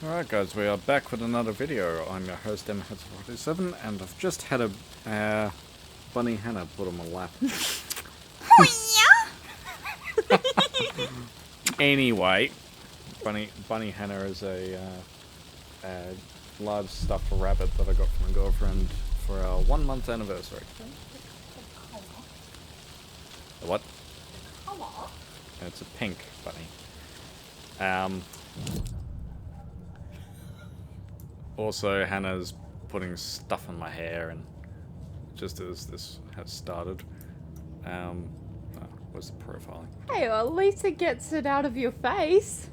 Alright guys, we are back with another video. I'm your host MHeads47 and I've just had a bunny Hannah put on my lap. Anyway, bunny Hannah is a large stuffed rabbit that I got from my girlfriend for our 1 month anniversary. What? It's a pink bunny. Also, Hannah's putting stuff in my hair, and just as this has started, where's the profiling? Hey, well, at least it gets it out of your face.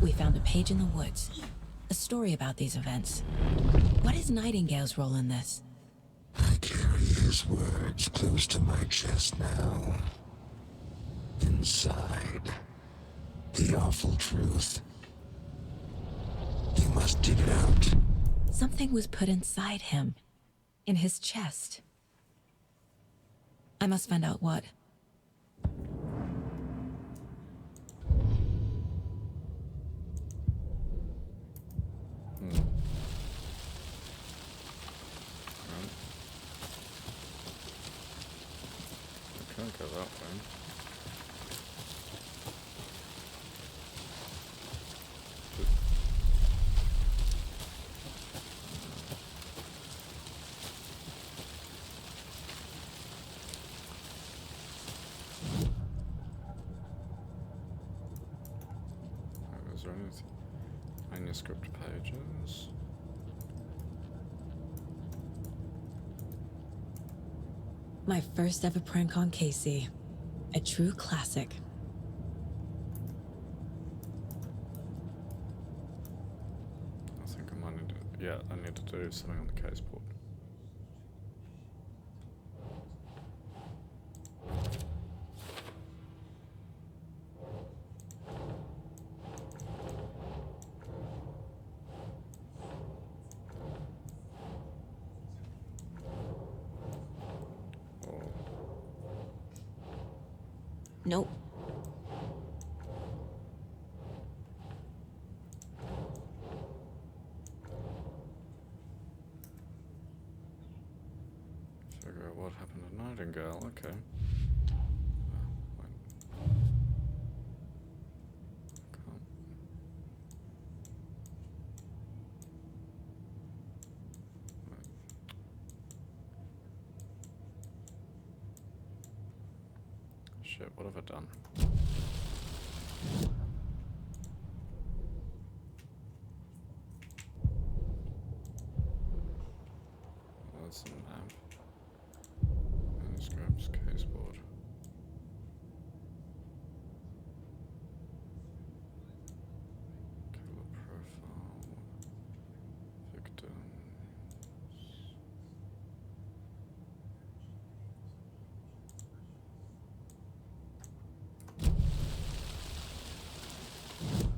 We found a page in the woods. A story about these events. What is Nightingale's role in this? I carry his words close to my chest now. Inside, the awful truth. You must dig it out. Something was put inside him. In his chest. I must find out what. I can't go that way. Is there anything? Manuscript pages. My first ever prank on Casey. A true classic. I think I might need to. Yeah, I need to do something on the case board. Nope. Figure out what happened to Nightingale, okay. Wait. Can't. Wait. Shit, what have I done? That's the map. Manuscripts, caseboard. Killer profile. Victims.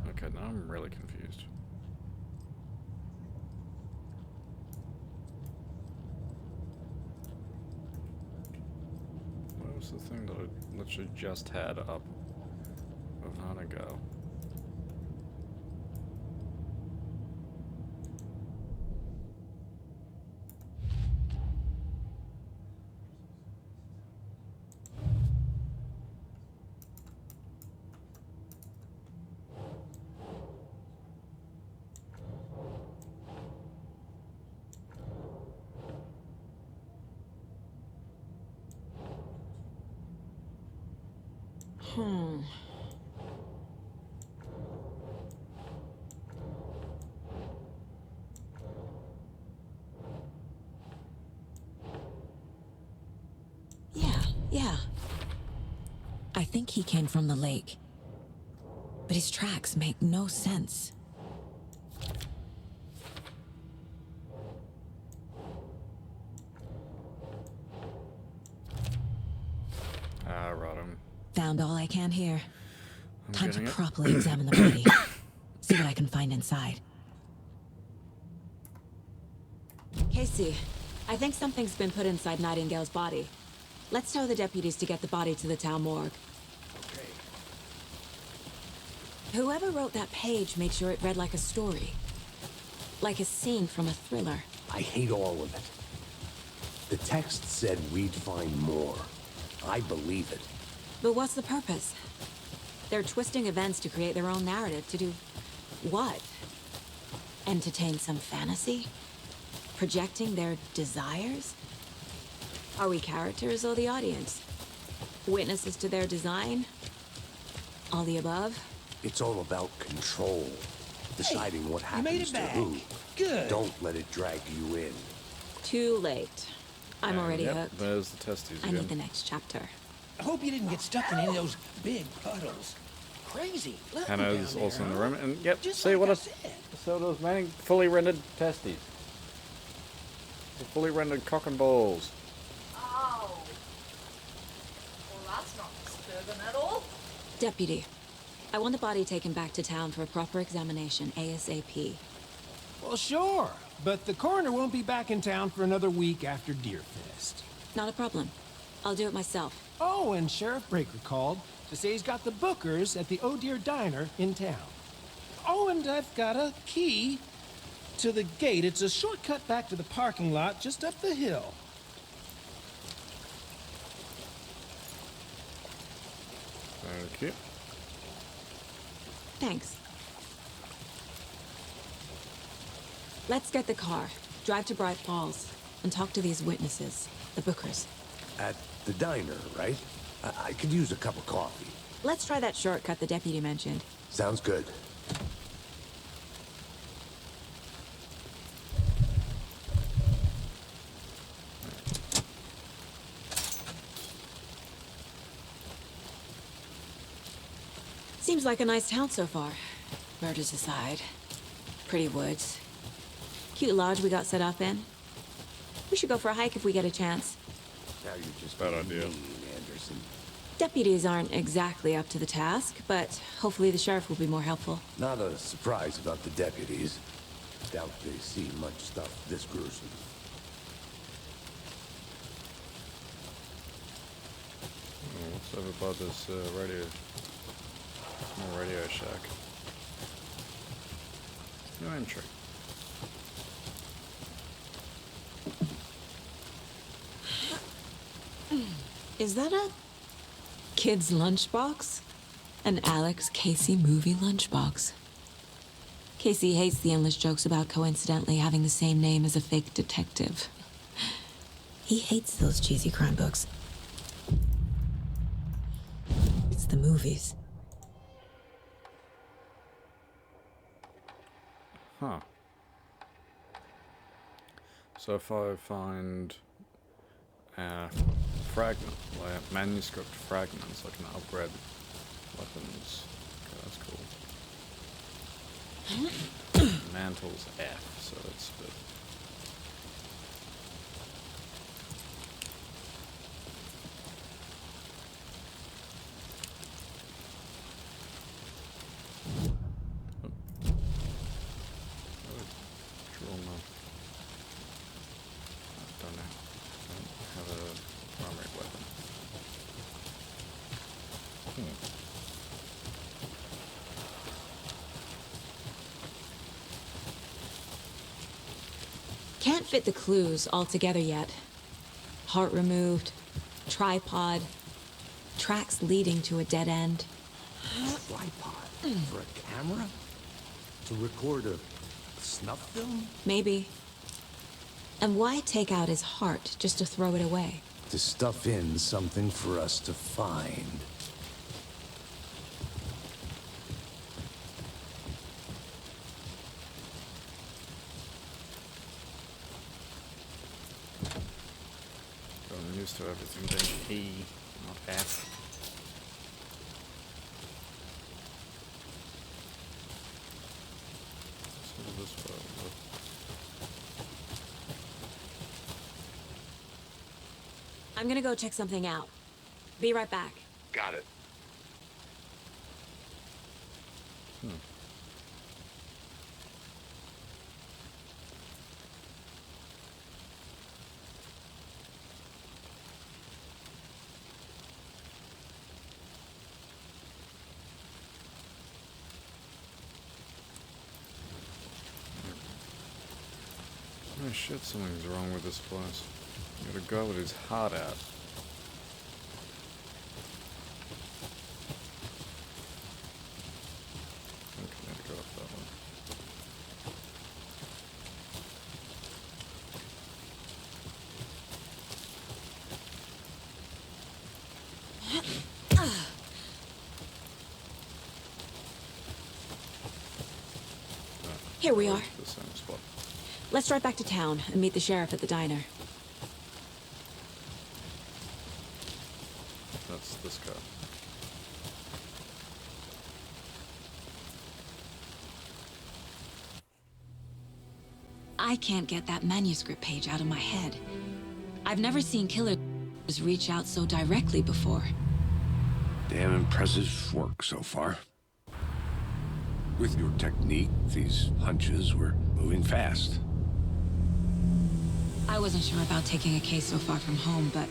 Okay, now I'm really confused. What was the thing that I literally just had up of Nightingale? Yeah. I think he came from the lake. But his tracks make no sense. Right, Found all I can here. I'm Time to getting it. properly examine the body. See what I can find inside. Casey, I think something's been put inside Nightingale's body. Let's tell the deputies to get the body to the town morgue. Okay. Whoever wrote that page made sure it read like a story. Like a scene from a thriller. I hate all of it. The text said we'd find more. I believe it. But what's the purpose? They're twisting events to create their own narrative. To do what? Entertain some fantasy? Projecting their desires? Are we characters or the audience? Witnesses to their design? All the above? It's all about control. Deciding what you made happens it to back. who. Good. Don't let it drag you in. Too late. I'm already Yep, hooked. there's the testes I again. need the next chapter. I hope you didn't get stuck in any of those big puddles. Crazy. Look Hannah's down also there, in the huh? room, and yep, Just see like what I it's said. so those many fully rendered testes. The fully rendered cock and balls. Oh. Well, that's not disturbing at all. Deputy, I want the body taken back to town for a proper examination, ASAP. Well, sure. But the coroner won't be back in town for another week after Deerfest. Not a problem. I'll do it myself. Oh, and Sheriff Breaker called to say he's got the Bookers at the Oh Dear Diner in town. Oh, and I've got a key to the gate. It's a shortcut back to the parking lot just up the hill. Thank you. Thanks. Let's get the car, drive to Bright Falls, and talk to these witnesses, the Bookers. At the diner, right? I could use a cup of coffee. Let's try that shortcut the deputy mentioned. Sounds good. Seems like a nice town so far. Murders aside. Pretty woods. Cute lodge we got set up in. We should go for a hike if we get a chance. Now you're just Bad being idea. mean, Anderson. Deputies aren't exactly up to the task, but hopefully the sheriff will be more helpful. Not a surprise about the deputies. Doubt they see much stuff this gruesome. Oh, what's over by this radio? Small radio shack. No entry. Is that a kid's lunchbox? An Alex Casey movie lunchbox. Casey hates the endless jokes about coincidentally having the same name as a fake detective. He hates those cheesy crime books. It's the movies. Huh. So if I find fragment, like manuscript fragments, I can upgrade weapons. Okay, that's cool. Mantle's F, so that's good. Trauma. I don't know. I don't have a primary weapon. Can't fit the clues all together yet. Heart removed, tripod, tracks leading to a dead end. Tripod? For a camera? To record a snuff film? Maybe. And why take out his heart just to throw it away? To stuff in something for us to find. I'm used to everything being E, not F. So this way, look. I'm gonna go check something out. Be right back. Got it. Oh shit, something's wrong with this place. You gotta go with his heart out. I think I gotta go up that one. Here we are. The same spot. Let's drive back to town and meet the sheriff at the diner. That's this guy. I can't get that manuscript page out of my head. I've never seen killers reach out so directly before. Damn impressive work so far. With your technique, these hunches were moving fast. I wasn't sure about taking a case so far from home, but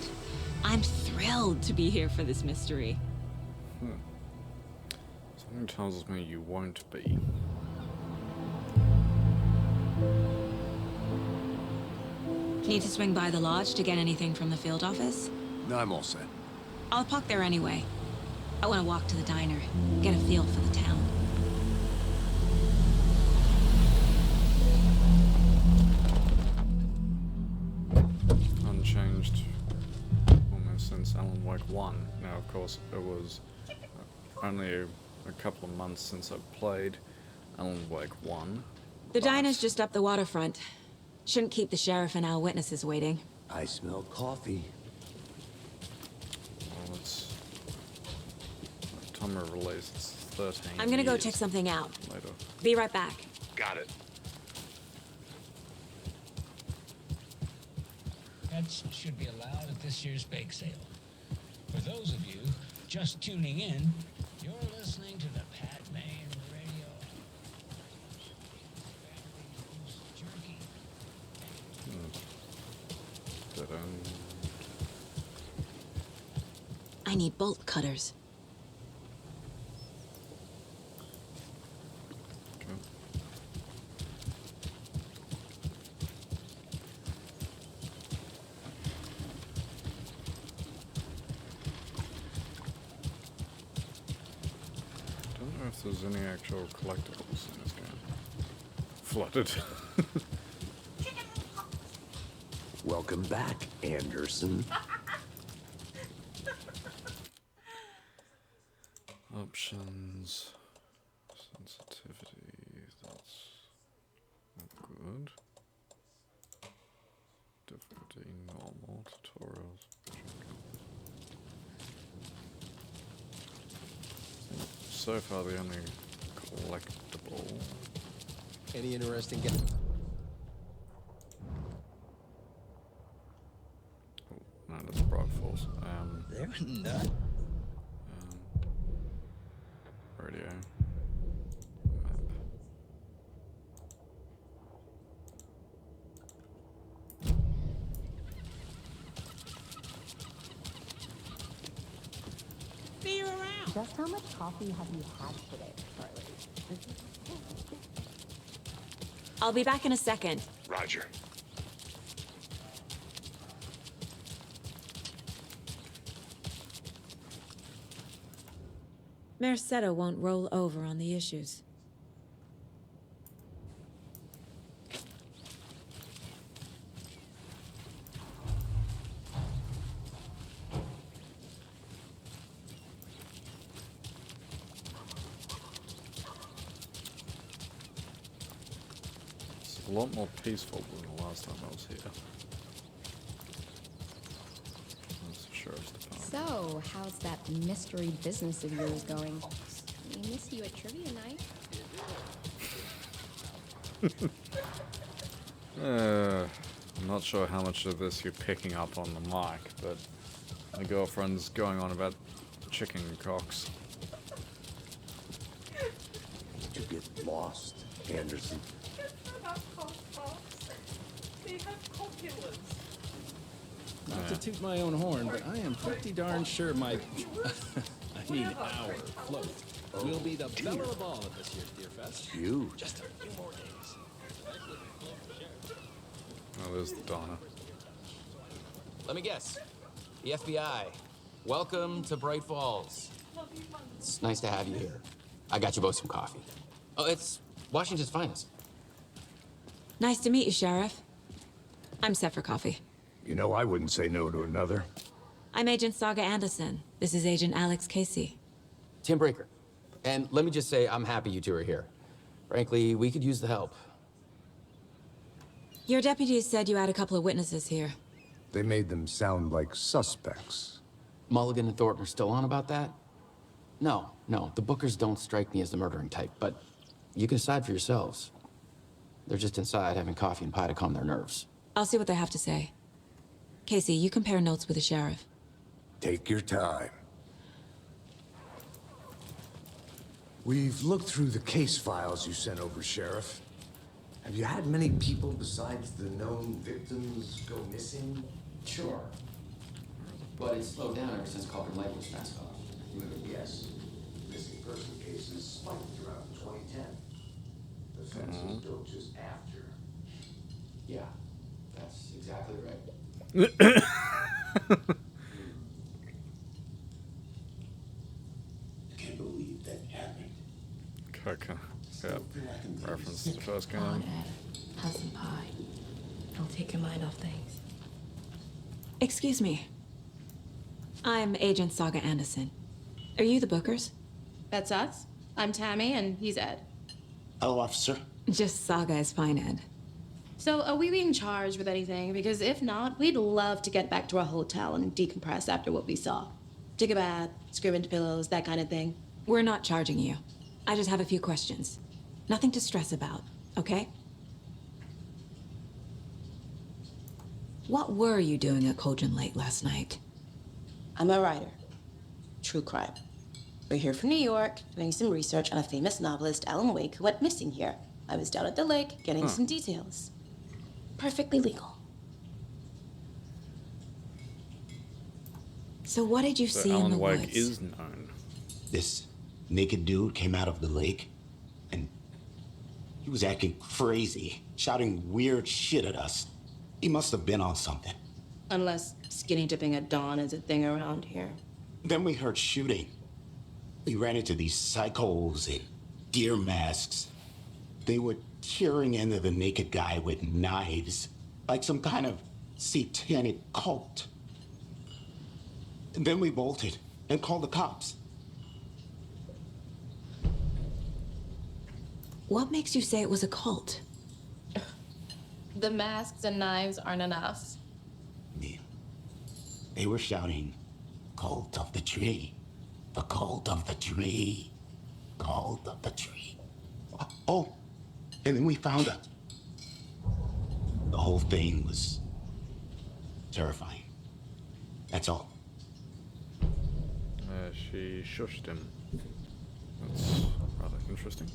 I'm thrilled to be here for this mystery. Something tells me you won't be. Need to swing by the lodge to get anything from the field office? No, I'm all set. I'll park there anyway. I want to walk to the diner, get a feel for the town. Unchanged almost since Alan Wake 1. Now, of course, it was only a couple of months since I played Alan Wake 1. The diner's just up the waterfront. Shouldn't keep the sheriff and our witnesses waiting. I smell coffee. Well, it's... Time of release, it's 13 I'm gonna go years check something out. later. Be right back. Got it. Pets should be allowed at this year's bake sale. For those of you just tuning in, you're listening to the Padme and the radio. Jerky. I need bolt cutters. Okay. Don't know if there's any actual collectibles in this game. Flooded. Welcome back, Anderson. Options. Sensitivity. That's not good. Difficulty normal. Tutorials. So far, the only collectible. Any interesting Oh, no, that's Bright Falls. They're nuts. Radio. Map. Just how much coffee have you had today, Charlie? I'll be back in a second. Roger. Merced won't roll over on the issues. It's a lot more peaceful than the last time I was here. That's the sheriff's department. So, how's that mystery business of yours going? We miss you at trivia night. I'm not sure how much of this you're picking up on the mic, but my girlfriend's going on about chicken cocks. Did you get lost, Anderson? They have copulence. Not to toot my own horn, but I am pretty darn sure my, I mean our float will be the belle of the ball at this year's Deer Fest. Huge. Just a few more days. Oh, there's the diner. Let me guess. The FBI. Welcome to Bright Falls. It's nice to have you here. I got you both some coffee. Oh, it's Washington's finest. Nice to meet you, Sheriff. I'm set for coffee. You know, I wouldn't say no to another. I'm Agent Saga Anderson. This is Agent Alex Casey. Tim Breaker. And let me just say, I'm happy you two are here. Frankly, we could use the help. Your deputies said you had a couple of witnesses here. They made them sound like suspects. Mulligan and Thornton are still on about that? No, the Bookers don't strike me as the murdering type, but you can decide for yourselves. They're just inside having coffee and pie to calm their nerves. I'll see what they have to say. Casey, you compare notes with the sheriff. Take your time. We've looked through the case files you sent over, Sheriff. Have you had many people besides the known victims go missing? Sure. But it's slowed down ever since Cauldron Lake was fenced off. Yes. Missing person cases spiked throughout 2010. The fence was built just after. Yeah, that's exactly right. Can't believe that happened. Okay. Yeah. Reference to the first Come on, game. Ed. Have some pie. It'll take your mind off things. Excuse me. I'm Agent Saga Anderson. Are you the Bookers? That's us. I'm Tammy, and he's Ed. Hello, officer. Just Saga is fine, Ed. So, are we being charged with anything? Because if not, we'd love to get back to our hotel and decompress after what we saw. Take a bath, scream into pillows, that kind of thing. We're not charging you. I just have a few questions. Nothing to stress about, okay? What were you doing at Cauldron Lake last night? I'm a writer. True crime. We're here from New York, doing some research on a famous novelist, Alan Wake, who went missing here. I was down at the lake, getting some details. Perfectly legal. So what did you So see in Alan the Wake woods? is known. This naked dude came out of the lake, and he was acting crazy, shouting weird shit at us. He must have been on something. Unless skinny dipping at dawn is a thing around here. Then we heard shooting. We ran into these psychos in deer masks. They were tearing into the naked guy with knives, like some kind of satanic cult. And then we bolted and called the cops. What makes you say it was a cult? The masks and knives aren't enough. They were shouting, "Cult of the tree, the cult of the tree, cult of the tree." Oh, and then we found out. The whole thing was terrifying. That's all. She shushed him. That's rather interesting.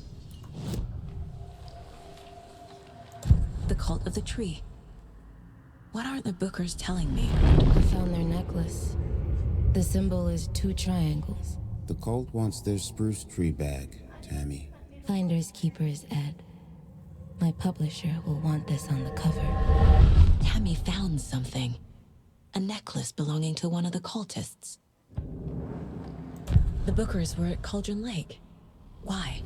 The cult of the tree. What aren't the Bookers telling me? I found their necklace. The symbol is 2 triangles. The cult wants their spruce tree bag, Tammy. Finders keepers, Ed. My publisher will want this on the cover. Tammy found something. A necklace belonging to one of the cultists. The Bookers were at Cauldron Lake. Why?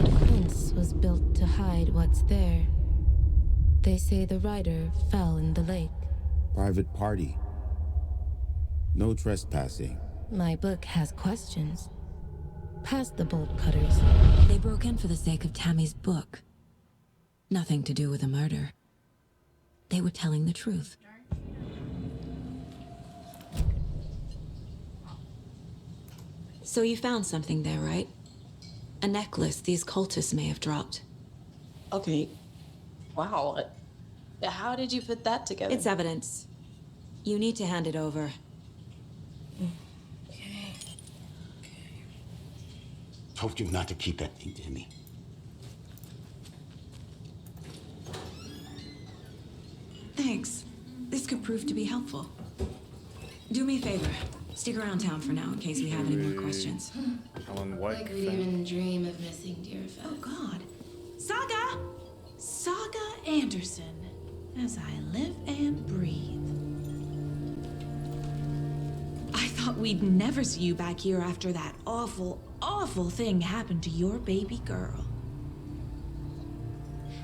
The fence was built to hide what's there. They say the writer fell in the lake. Private party. No trespassing. My book has questions. Past the bolt cutters. They broke in for the sake of Tammy's book. Nothing to do with a murder. They were telling the truth. So you found something there, right? A necklace these cultists may have dropped. Okay. Wow. How did you put that together? It's evidence. You need to hand it over. Told you not to keep that thing to me. Thanks. This could prove to be helpful. Do me a favor. Stick around town for now in case we have any more questions. Alan Wake. Like we'd even dream of missing dear Oh, God. Saga! Saga Anderson. as I live and breathe. I thought we'd never see you back here after that awful, awful thing happened to your baby girl.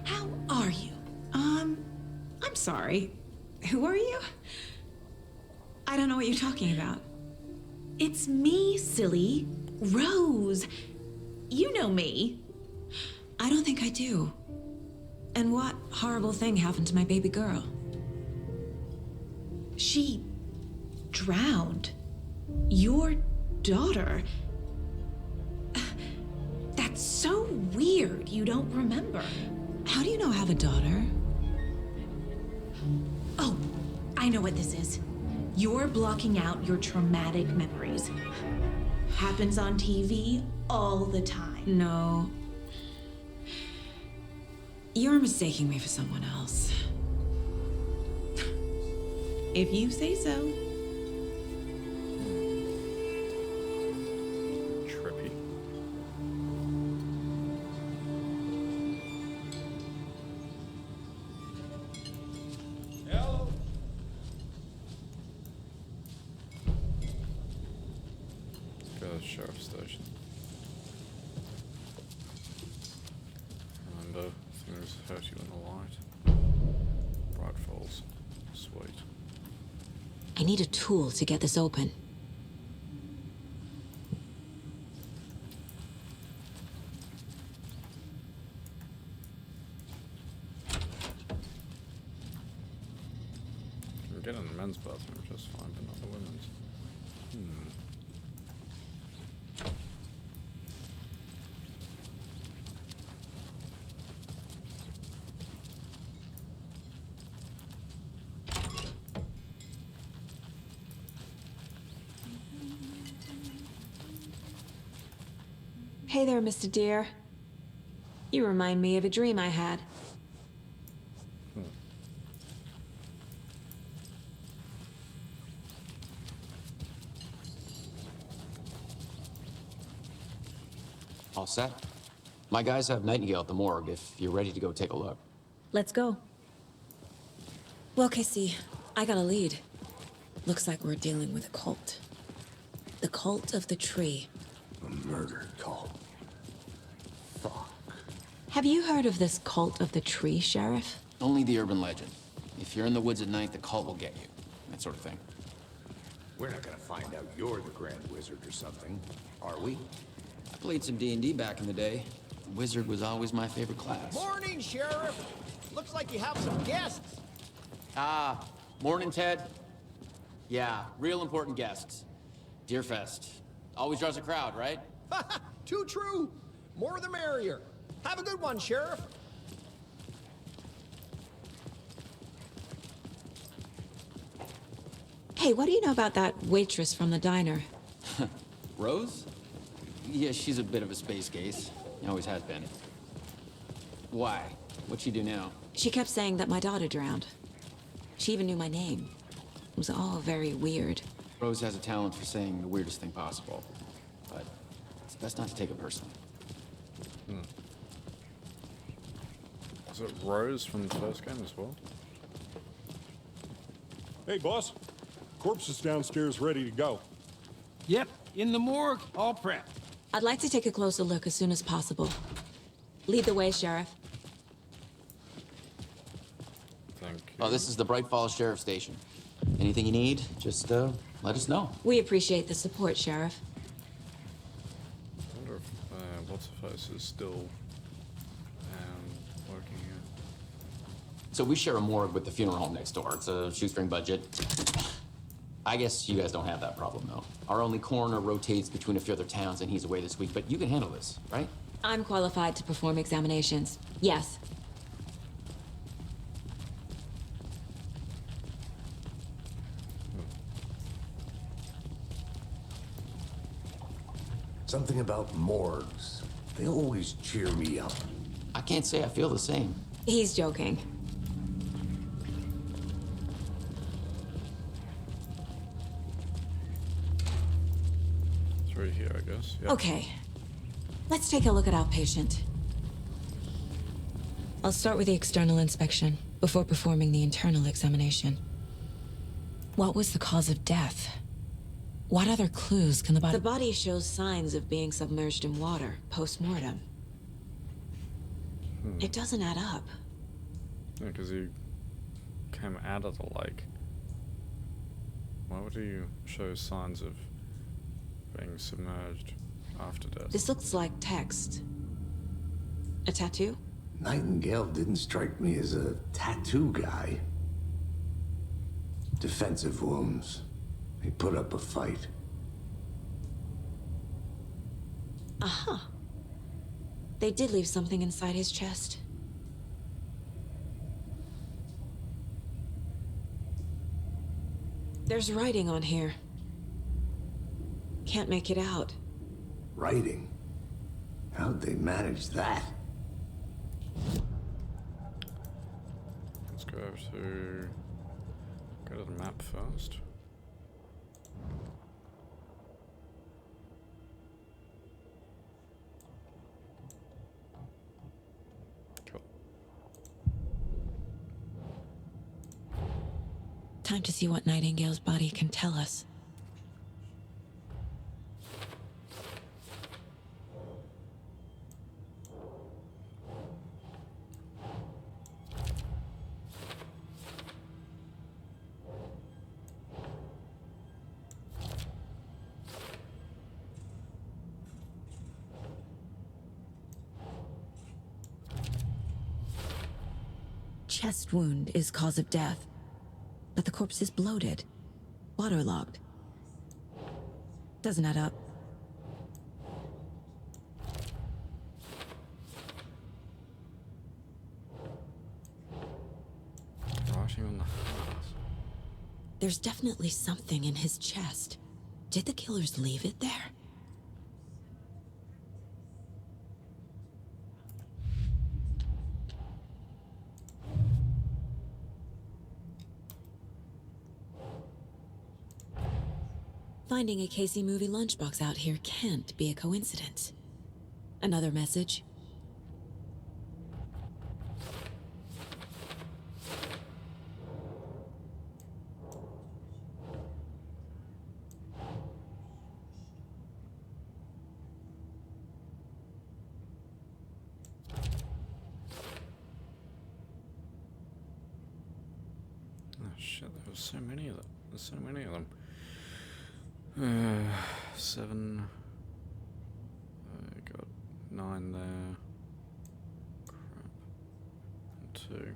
How are you? I'm sorry. Who are you? I don't know what you're talking about. It's me, silly. Rose. You know me. I don't think I do. And what horrible thing happened to my baby girl? She drowned. Your daughter. That's so weird you don't remember. How do you know I have a daughter? Oh, I know what this is. You're blocking out your traumatic memories. Happens on TV all the time. No. You're mistaking me for someone else. If you say so. Trippy. Hello? Let's go to the sheriff's station. Remember, things hurt you in the light. Bright Falls. Sweet. I need a tool to get this open. You can get in the men's bathroom just fine, but not the women's. Hey there, Mr. Deer. You remind me of a dream I had. All set? My guys have Nightingale at the morgue if you're ready to go take a look. Let's go. Well, Casey, I got a lead. Looks like we're dealing with a cult. The Cult of the Tree. A murder cult. Fuck. Have you heard of this Cult of the Tree, Sheriff? Only the urban legend. If you're in the woods at night, the cult will get you. That sort of thing. We're not gonna find out you're the Grand Wizard or something, are we? I played some D&D back in the day. The wizard was always my favorite class. Morning, Sheriff. Looks like you have some guests. Ah, morning, Ted. Yeah, real important guests. Deerfest. Always draws a crowd, right? Too true. More the merrier. Have a good one, Sheriff. Hey, what do you know about that waitress from the diner? Rose? Yeah, she's a bit of a space case. Always has been. Why? What'd she do now? She kept saying that my daughter drowned. She even knew my name. It was all very weird. Rose has a talent for saying the weirdest thing possible. But it's best not to take it personally. Is it Rose from the first game as well? Hey, boss. Corpse is downstairs ready to go. Yep, in the morgue, all prepped. I'd like to take a closer look as soon as possible. Lead the way, Sheriff. Thank you. Oh, this is the Bright Falls Sheriff Station. Anything you need, just let us know. We appreciate the support, Sheriff. I wonder if What's-Her-Face is still working here. So we share a morgue with the funeral home next door. It's a shoestring budget. I guess you guys don't have that problem, though. Our only coroner rotates between a few other towns, and he's away this week, but you can handle this, right? I'm qualified to perform examinations. Yes. Something about morgues. They always cheer me up. I can't say I feel the same. He's joking. Through here, I guess. Yep. Okay. Let's take a look at our patient. I'll start with the external inspection. before performing the internal examination. What was the cause of death? What other clues can the body... The body shows signs of being submerged in water, post-mortem. It doesn't add up. Yeah, because he came out of the lake. Why would he show signs of being submerged after death? This looks like text. A tattoo? Nightingale didn't strike me as a tattoo guy. Defensive wounds. He put up a fight. Uh-huh. They did leave something inside his chest. There's writing on here. Can't make it out. Writing? How'd they manage that? Let's go to the map first. Cool. Time to see what Nightingale's body can tell us. Chest wound is cause of death, but the corpse is bloated, waterlogged. Doesn't add up. Writing on the heart. There's definitely something in his chest. Did the killers leave it there? Finding a Casey movie lunchbox out here can't be a coincidence. Another message? Oh shit, there were so many of them. There's so many of them. 7. Got 9 there. Crap. And 2.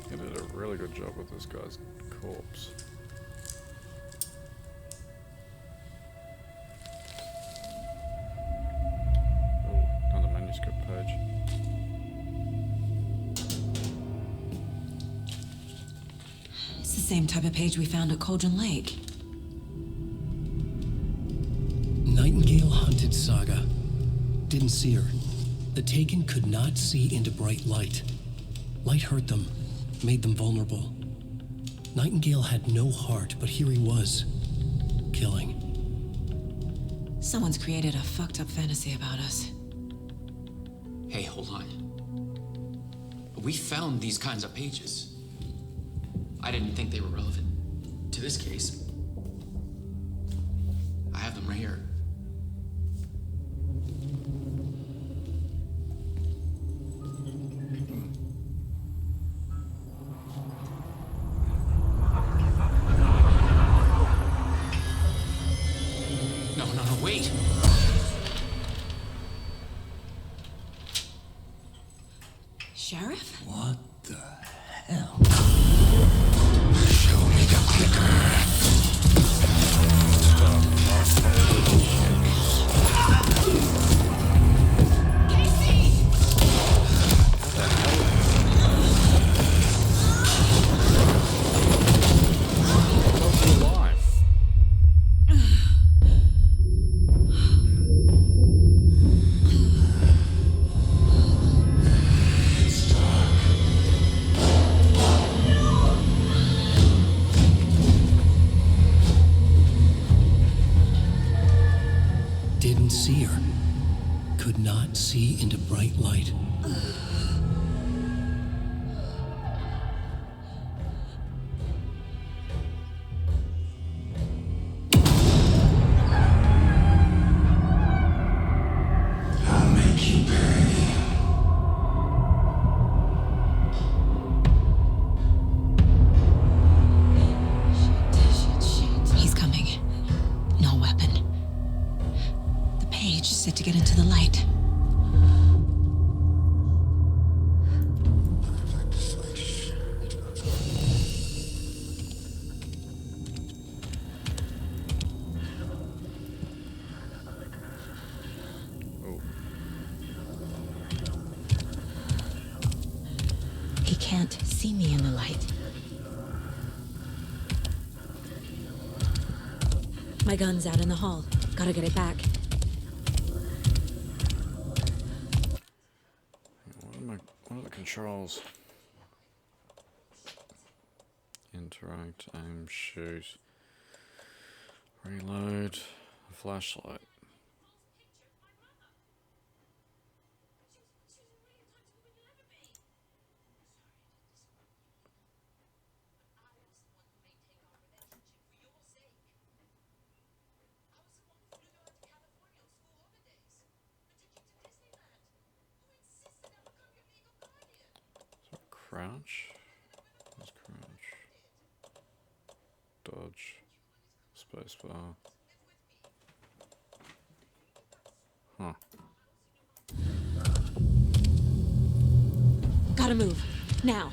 He did a really good job with this guy's corpse. Oh, another manuscript page. It's the same type of page we found at Cauldron Lake. Nightingale hunted Saga. Didn't see her. The Taken could not see into bright light. Light hurt them, made them vulnerable. Nightingale had no heart, but here he was, killing. Someone's created a fucked up fantasy about us. Hey, hold on. We found these kinds of pages. I didn't think they were relevant to this case. I have them right here. No, wait! Sheriff? What the hell? Show me the clicker. didn't see her. Could not see into bright light. He's coming. No weapon. The page set to get into the light. He can't see me in the light. My gun's out in the hall. Gotta get it back. What are the controls? Interact, aim, shoot, reload, flashlight. Crouch. Where's crouch? Dodge. Spacebar. Huh. Gotta move. Now.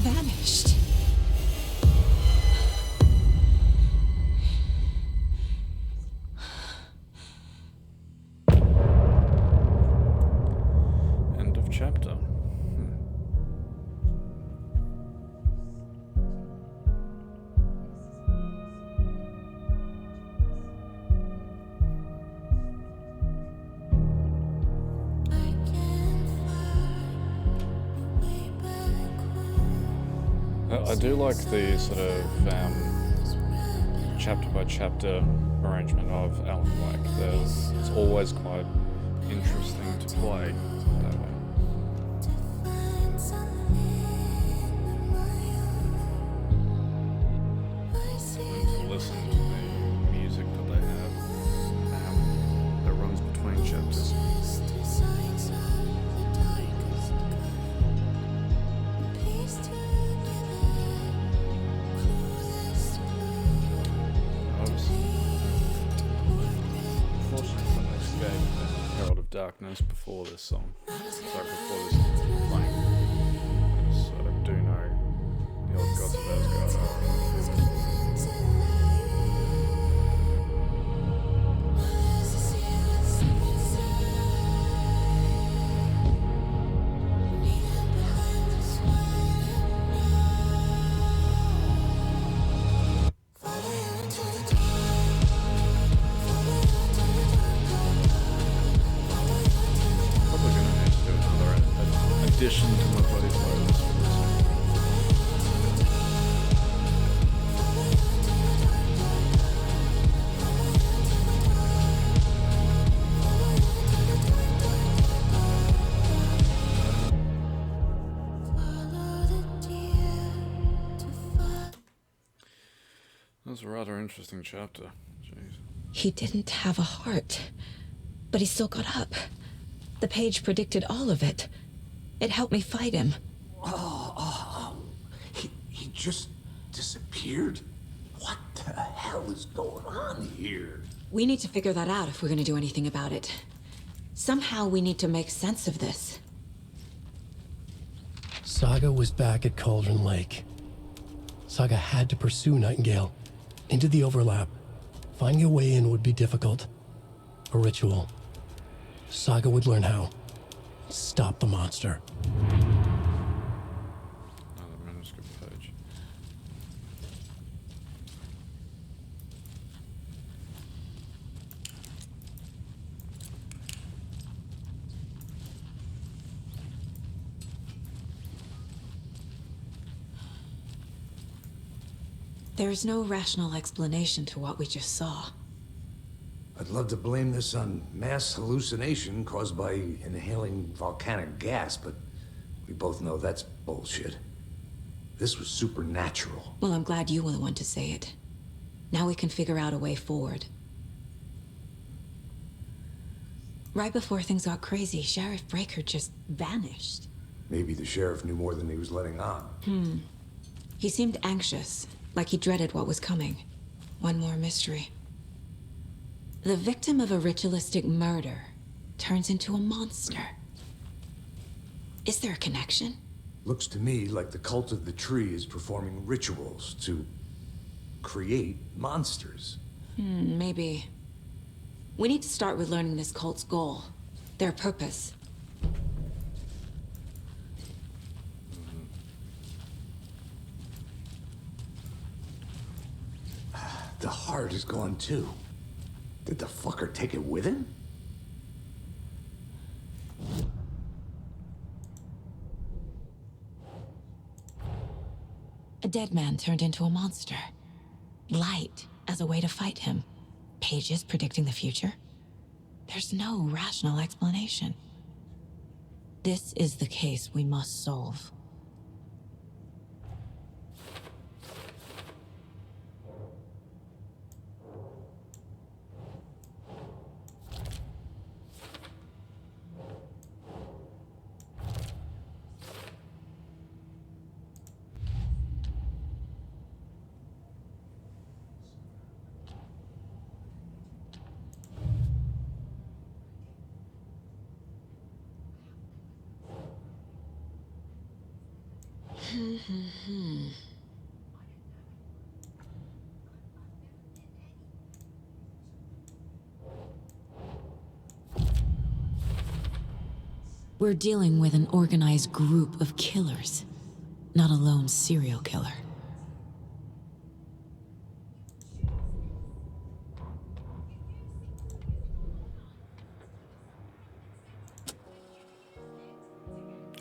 Vanished. End of chapter. I do like the sort of chapter by chapter arrangement of Alan Wake. It's always quite interesting to play that way. And to listen to the music that they have that runs between chapters. Herald of Darkness before this song. Sorry, before this playing. So I do know the old Gods of Asgard. Addition to my buddy playlist for this one. That was a rather interesting chapter. Jeez. He didn't have a heart, but he still got up. The page predicted all of it. It helped me fight him. He just disappeared? What the hell is going on here? We need to figure that out if we're gonna do anything about it. Somehow we need to make sense of this. Saga was back at Cauldron Lake. Saga had to pursue Nightingale into the overlap. Finding a way in would be difficult. A ritual. Saga would learn how. Stop the monster. Another manuscript page. There's no rational explanation to what we just saw. I'd love to blame this on mass hallucination caused by inhaling volcanic gas, but we both know that's bullshit. This was supernatural. Well, I'm glad you were the one to say it. Now we can figure out a way forward. Right before things got crazy, Sheriff Breaker just vanished. Maybe the sheriff knew more than he was letting on. He seemed anxious, like he dreaded what was coming. One more mystery. The victim of a ritualistic murder turns into a monster. Is there a connection? Looks to me like the cult of the tree is performing rituals to create monsters. Maybe. We need to start with learning this cult's goal, their purpose. The heart is gone too. Did the fucker take it with him? A dead man turned into a monster. Light as a way to fight him. Pages predicting the future. There's no rational explanation. This is the case we must solve. We're dealing with an organized group of killers, not a lone serial killer.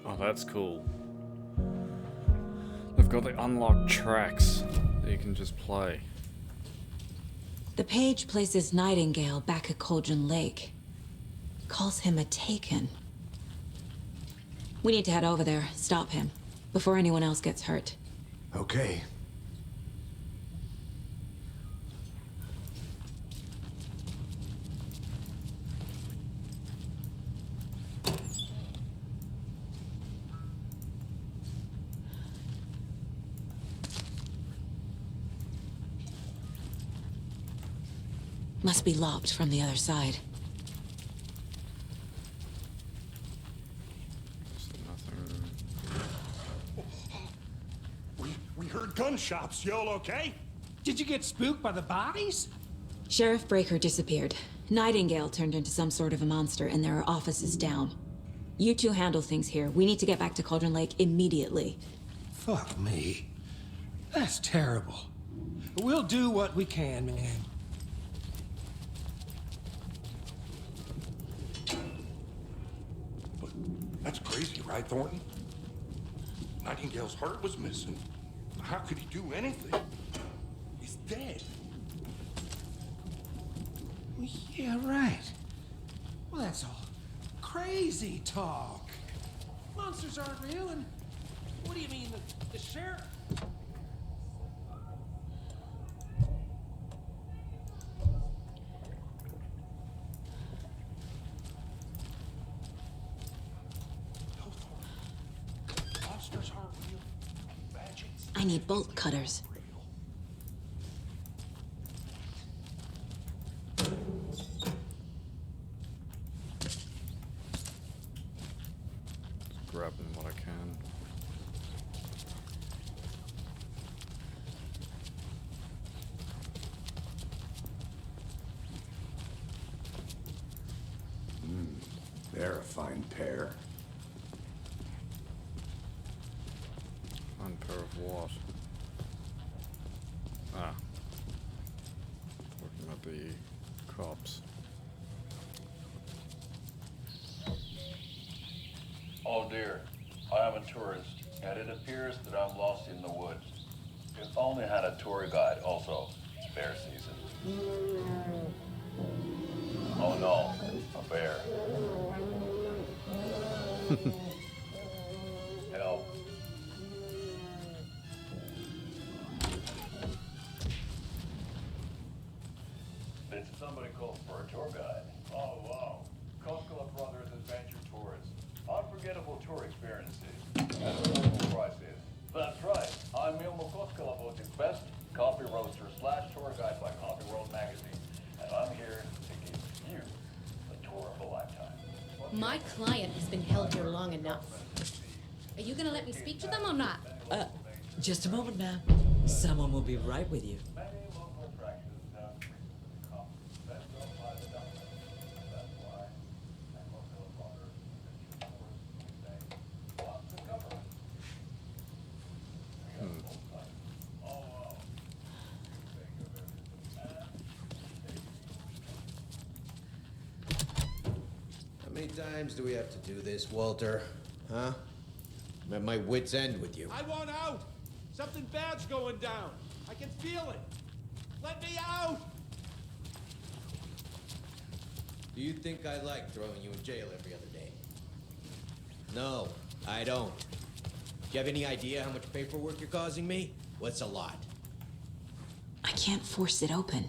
Oh, that's cool. They've got the unlocked tracks that you can just play. The page places Nightingale back at Cauldron Lake. Calls him a Taken. We need to head over there, stop him, before anyone else gets hurt. Okay. Must be locked from the other side. We heard gunshots. Y'all okay? Did you get spooked by the bodies? Sheriff Breaker disappeared. Nightingale turned into some sort of a monster, and there are offices down. You two handle things here. We need to get back to Cauldron Lake immediately. Fuck me. That's terrible. We'll do what we can, man. That's crazy, right, Thornton? Nightingale's heart was missing. How could he do anything? He's dead. Yeah, right. Well, that's all crazy talk. Monsters aren't real, and what do you mean, the sheriff? Monsters aren't real. Magic's I need bolt cutters. Grabbing what I can. They're a fine pair. Fine pair of what? Ah. Talking about the cops. Oh dear, I am a tourist, and it appears that I'm lost in the woods. If only had a tour guide also. Bear season. Oh no, a bear. Help. Did somebody call for a tour guide? Oh wow. Koskela Brothers Adventure Tours. Unforgettable tour experiences. That's what the price is. That's right. I'm Milmo Koskela, best coffee roaster / tour guide by Coffee World magazine. And I'm here to give you the tour of a lifetime. My client has been held here long enough. Are you gonna let me speak to them or not? Just a moment, ma'am. Someone will be right with you. How many times do we have to do this, Walter? Huh? I'm at my wit's end with you. I want out! Something bad's going down. I can feel it. Let me out! Do you think I like throwing you in jail every other day? No, I don't. Do you have any idea how much paperwork you're causing me? What's a lot? I can't force it open.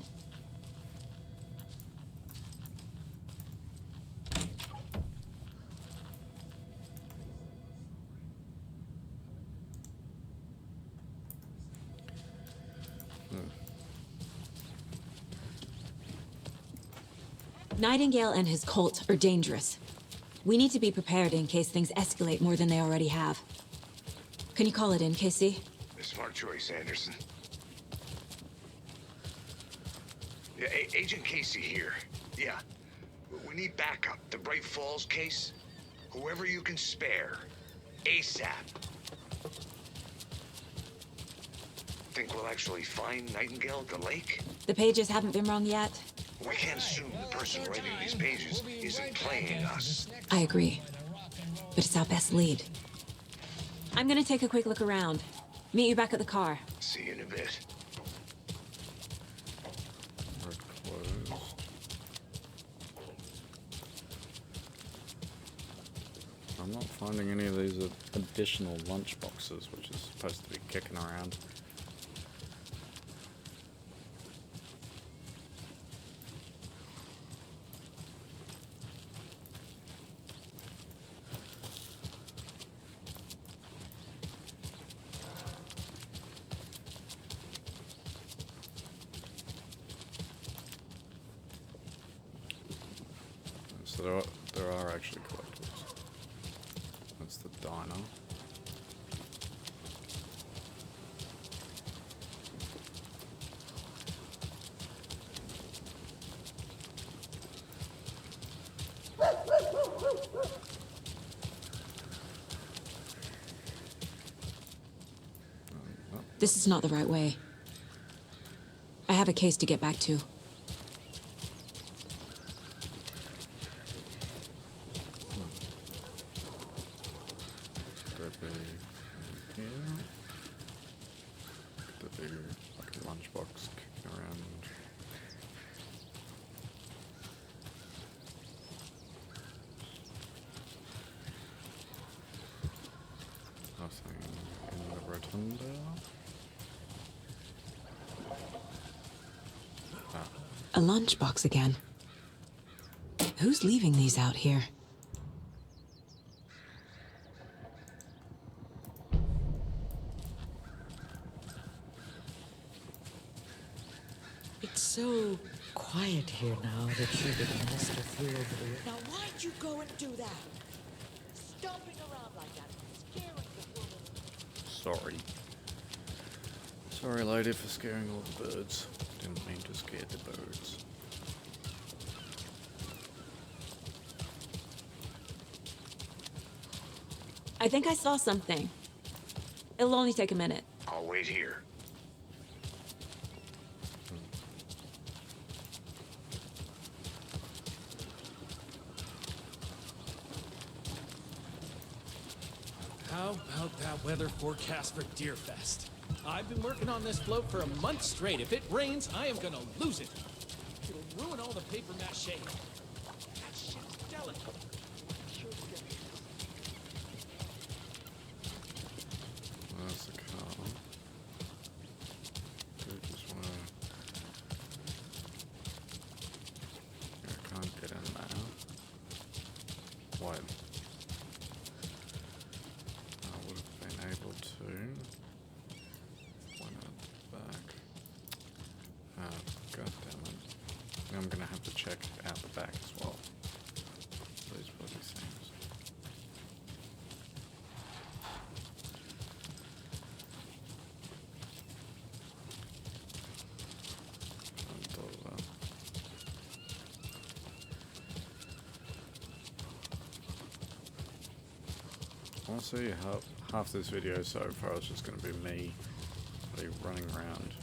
Nightingale and his cult are dangerous. We need to be prepared in case things escalate more than they already have. Can you call it in, KC? A smart choice, Anderson. Yeah, Agent Casey here. Yeah. We need backup. The Bright Falls case. Whoever you can spare. ASAP. Think we'll actually find Nightingale at the lake? The pages haven't been wrong yet. We can't assume the person writing these pages isn't playing us. I agree. But it's our best lead. I'm gonna take a quick look around. Meet you back at the car. See you in a bit. We're closed. I'm not finding any of these additional lunch boxes, which is supposed to be kicking around. So there are actually collectibles. That's the diner. This is not the right way. I have a case to get back to. Lunchbox kicking around. Nothing in the rotunda. A lunchbox again. Who's leaving these out here? It's so quiet here now that you've been lost a few over the... Now why'd you go and do that? Stomping around like that, scaring the woman. Sorry. Sorry, lady, for scaring all the birds. Didn't mean to scare the birds. I think I saw something. It'll only take a minute. I'll wait here. How about that weather forecast for Deerfest? I've been working on this float for a month straight. If it rains, I am gonna lose it. It'll ruin all the paper mache. That shit's delicate. Sure it's gonna be. Where's the car? Do we just wanna... I can't get in there. Why? I would have been able to. Why not back? God damn it. I'm gonna have to check out the back as well. These bloody things. Honestly, half this video so far is just going to be me running around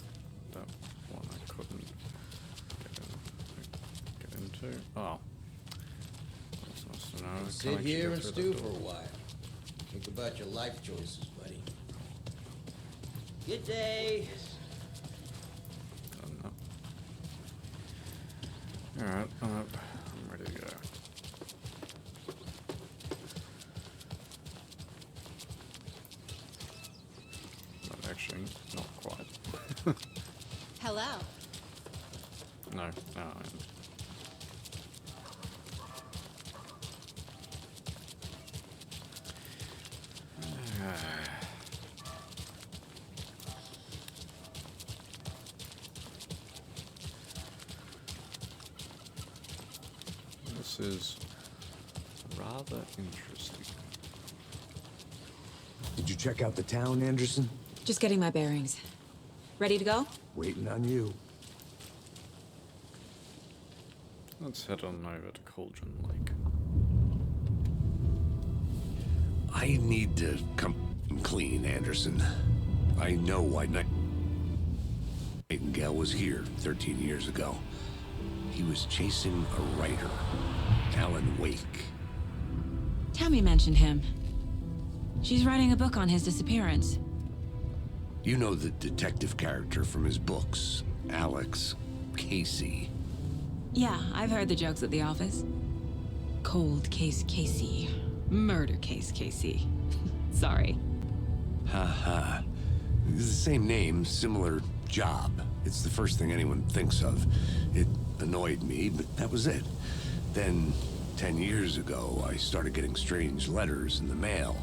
that one I couldn't get into. Oh, that's nice to know. Sit here and stew for a while. Think about your life choices, buddy. Good day. Alright, I'm ready to go. Actually, not quite. Hello. No, I am. This is rather interesting. Did you check out the town, Anderson? Just getting my bearings. Ready to go? Waiting on you. Let's head on over to Cauldron Lake. I need to come clean, Anderson. I know why Nightingale was here 13 years ago. He was chasing a writer, Alan Wake. Tammy mentioned him. She's writing a book on his disappearance. You know the detective character from his books, Alex Casey. Yeah, I've heard the jokes at the office. Cold case Casey. Murder case Casey. Sorry. Ha. It's the same name, similar job. It's the first thing anyone thinks of. It annoyed me, but that was it. Then, 10 years ago, I started getting strange letters in the mail.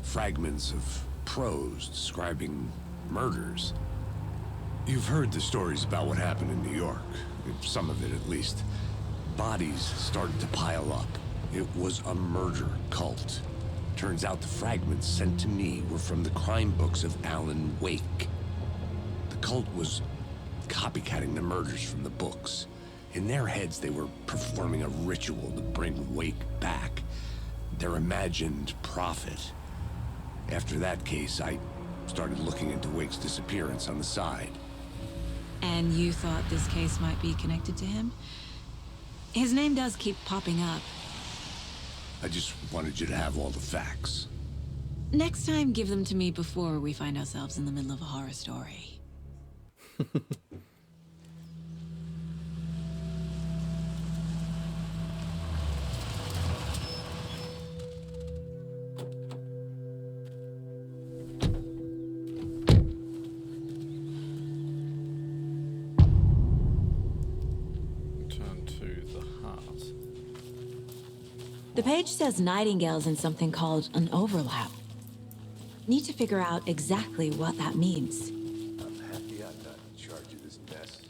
Fragments of prose describing murders. You've heard the stories about what happened in New York. Some of it, at least. Bodies started to pile up. It was a murder cult. Turns out the fragments sent to me were from the crime books of Alan Wake. The cult was copycatting the murders from the books. In their heads, they were performing a ritual to bring Wake back. Their imagined prophet. After that case, I started looking into Wake's disappearance on the side. And you thought this case might be connected to him? His name does keep popping up. I just wanted you to have all the facts. Next time, give them to me before we find ourselves in the middle of a horror story. The page says Nightingale's in something called an overlap. Need to figure out exactly what that means. I'm happy I'm not in charge of this mess.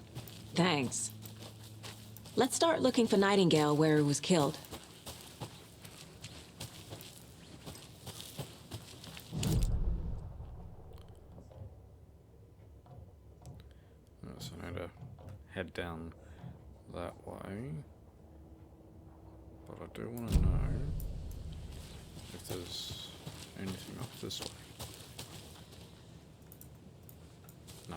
Thanks. Let's start looking for Nightingale where he was killed. So I need to head down that way. But I do want to know if there's anything up this way? No.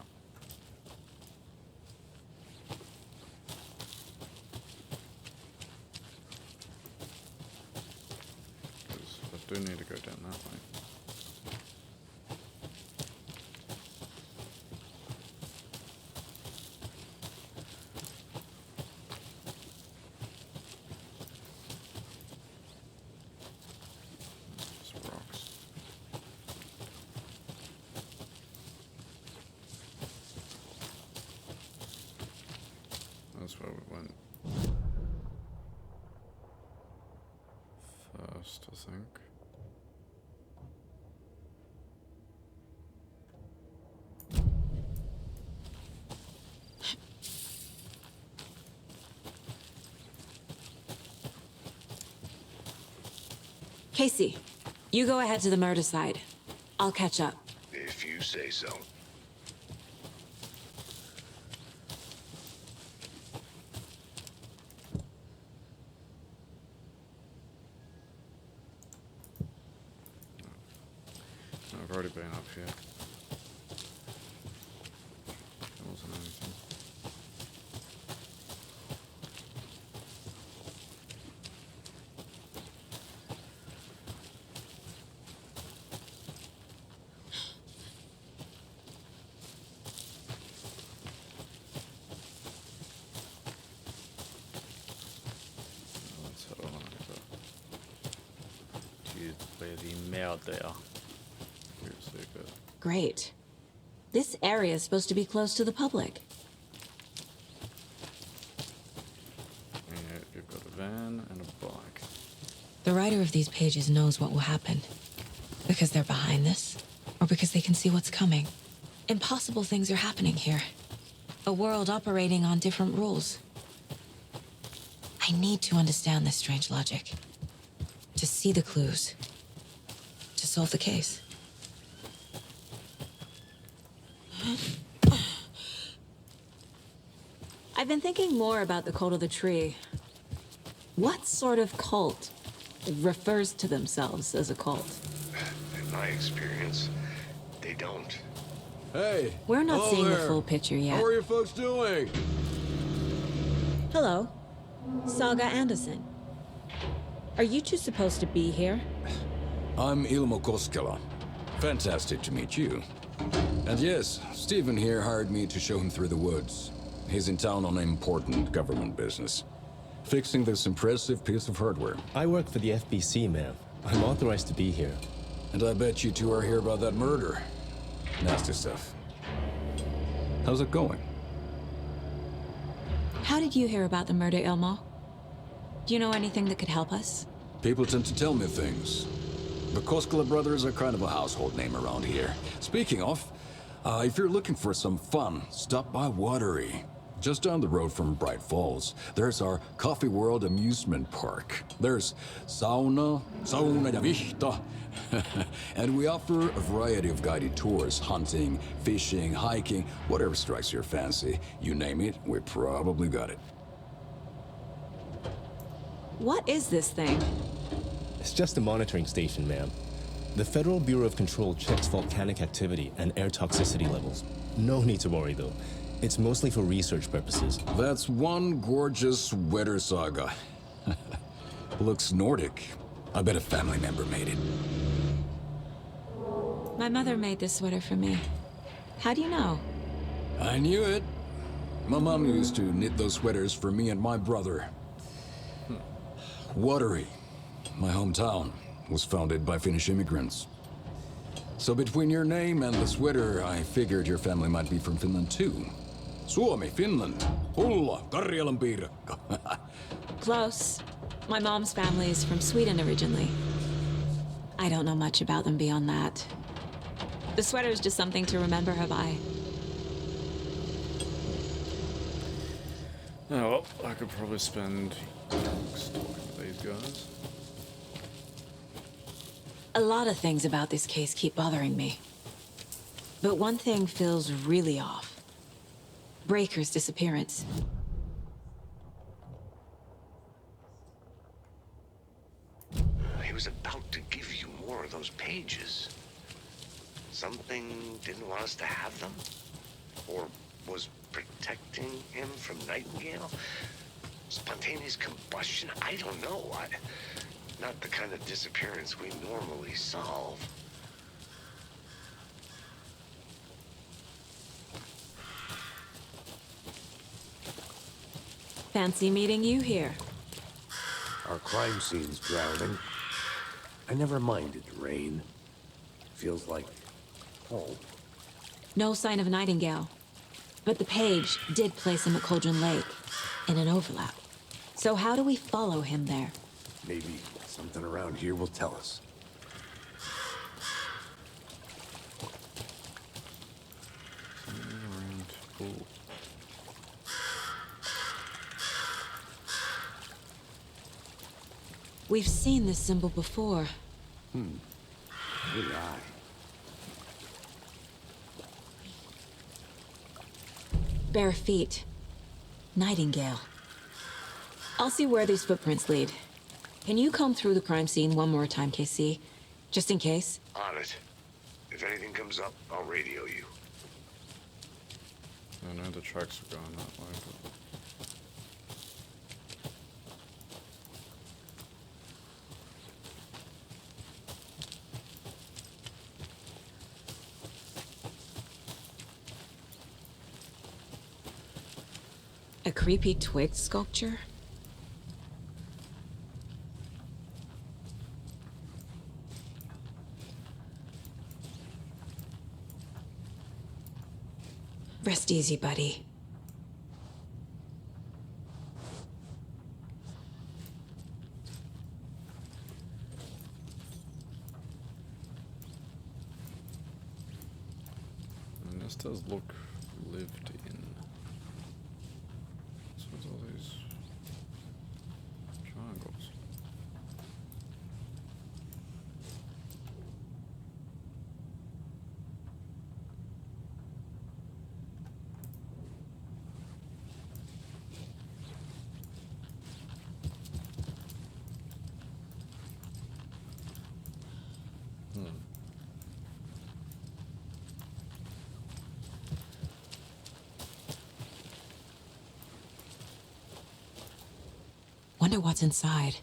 'Cause I do need to go down that way. That's where we went first, I think. Casey, you go ahead to the murder side. I'll catch up. If you say so. I've already been up here. There wasn't anything. Let's head on over to where the murder. Great. This area is supposed to be close to the public. And you've got a van and a bike. The writer of these pages knows what will happen. Because they're behind this, or because they can see what's coming. Impossible things are happening here. A world operating on different rules. I need to understand this strange logic. To see the clues. To solve the case. I've been thinking more about the cult of the tree. What sort of cult refers to themselves as a cult? In my experience, they don't. Hey! We're not hello seeing the there. full picture yet. How are you folks doing? Hello, Saga Anderson. Are you two supposed to be here? I'm Ilmo Koskela. Fantastic to meet you. And yes, Stephen here hired me to show him through the woods. He's in town on important government business. Fixing this impressive piece of hardware. I work for the FBC, ma'am. I'm authorized to be here. And I bet you two are here about that murder. Nasty stuff. How's it going? How did you hear about the murder, Ilmo? Do you know anything that could help us? People tend to tell me things. The Koskela brothers are kind of a household name around here. Speaking of, if you're looking for some fun, stop by Watery. Just down the road from Bright Falls, there's our Coffee World amusement park. There's sauna ja vihta. And we offer a variety of guided tours, hunting, fishing, hiking, whatever strikes your fancy. You name it, we probably got it. What is this thing? It's just a monitoring station, ma'am. The Federal Bureau of Control checks volcanic activity and air toxicity levels. No need to worry, though. It's mostly for research purposes. That's one gorgeous sweater, Saga. Looks Nordic. I bet a family member made it. My mother made this sweater for me. How do you know? I knew it. My mom used to knit those sweaters for me and my brother. Watery, my hometown, was founded by Finnish immigrants. So between your name and the sweater, I figured your family might be from Finland too. Suomi, Finland, Hulla, Karjalan piirakka. Close. My mom's family is from Sweden originally. I don't know much about them beyond that. The sweater is just something to remember her by. Oh, well, I could probably spend weeks talking to these guys. A lot of things about this case keep bothering me. But one thing feels really off. Breaker's disappearance. He was about to give you more of those pages. Something didn't want us to have them? Or was protecting him from Nightingale? Spontaneous combustion? I don't know. Not the kind of disappearance we normally solve. Fancy meeting you here. Our crime scene's drowning. I never minded rain. Feels like home. No sign of Nightingale. But the page did place him at Cauldron Lake, in an overlap. So how do we follow him there? Maybe something around here will tell us. We've seen this symbol before. Good eye. Bare feet. Nightingale. I'll see where these footprints lead. Can you comb through the crime scene one more time, KC? Just in case? On it. If anything comes up, I'll radio you. I know the tracks are going that way, but... A creepy twig sculpture? Rest easy, buddy. And this does look lived in. So what's all these triangles? Wonder what's inside.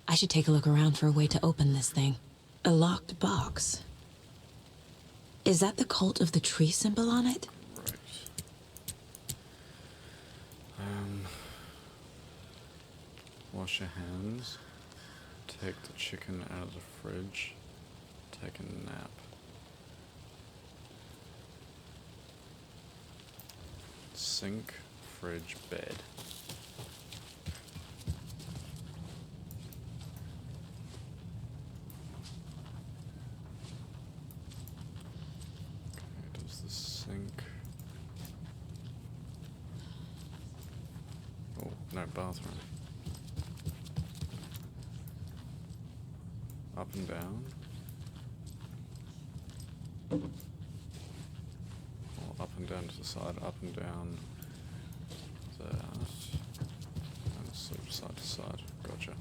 I should take a look around for a way to open this thing. A locked box. Is that the cult of the tree symbol on it? Right. Wash your hands. Take the chicken out of the fridge. Take a nap. Sink, fridge, bed. Okay, does the sink... Oh, no, bathroom. Up and down. Or up and down to the side, up and down. That. And sort of side to side. Gotcha.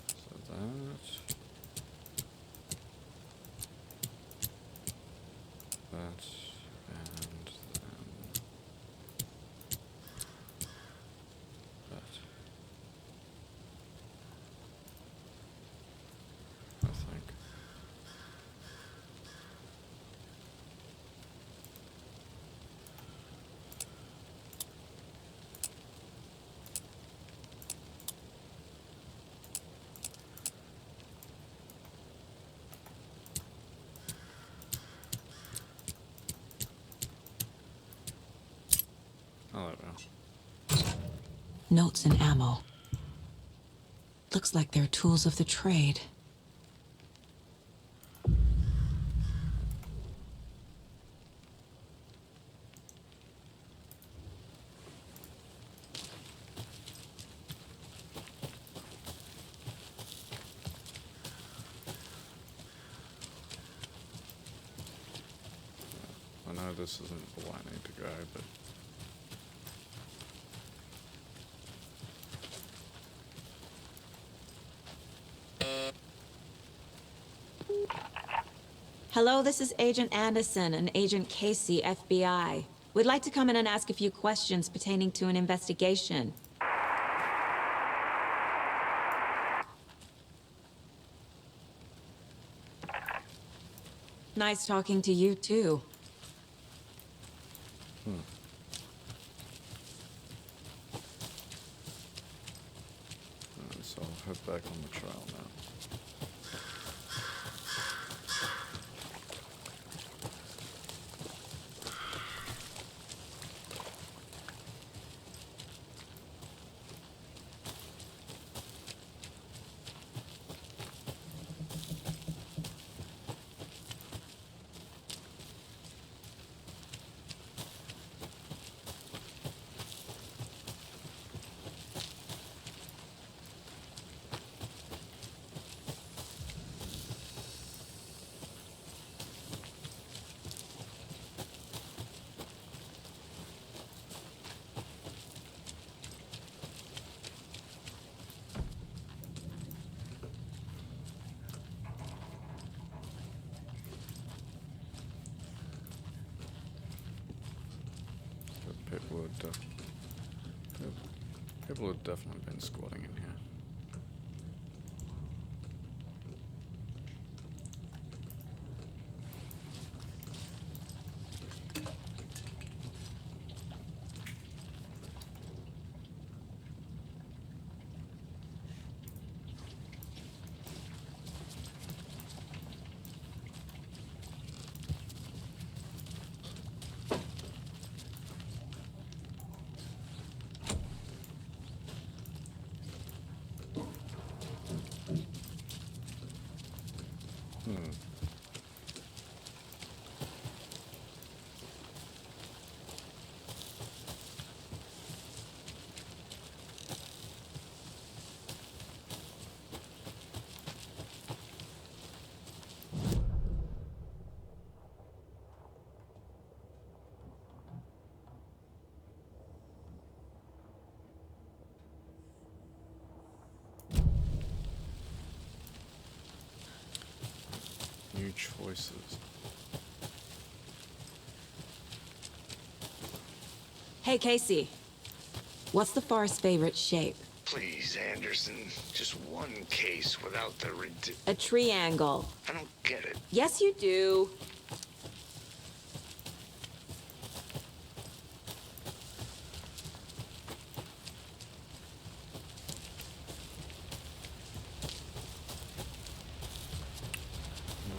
So that. That. And then that. I think. Oh, there we go. Notes and ammo. Looks like they're tools of the trade. know this isn't the way I need to go, but... Hello, this is Agent Anderson and Agent Casey, FBI. We'd like to come in and ask a few questions pertaining to an investigation. Nice talking to you, too. Alright, so I'll head back on the trail now. People have definitely been squatting in here. New choices. Hey, Casey. What's the forest's favorite shape? Please, Anderson, just one case without the A triangle. I don't get it. Yes, you do.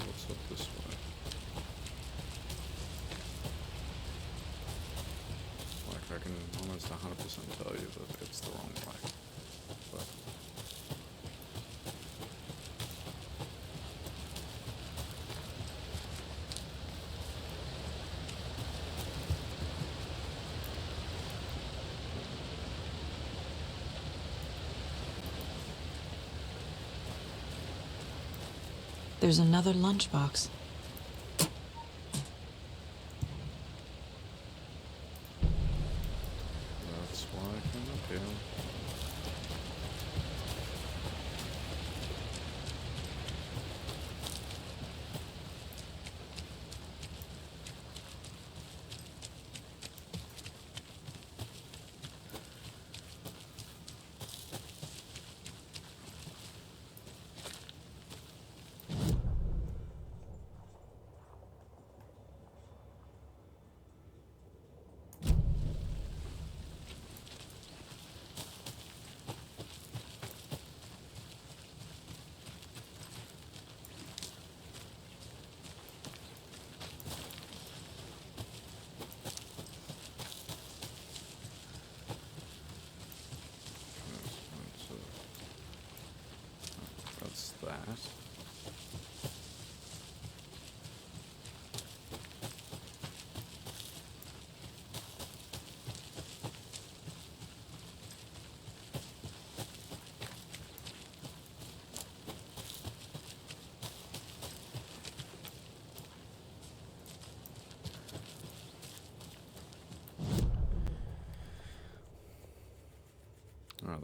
What's up this way? Like, I can almost 100% tell you that it's the wrong way. But... There's another lunchbox. That's why I came up here.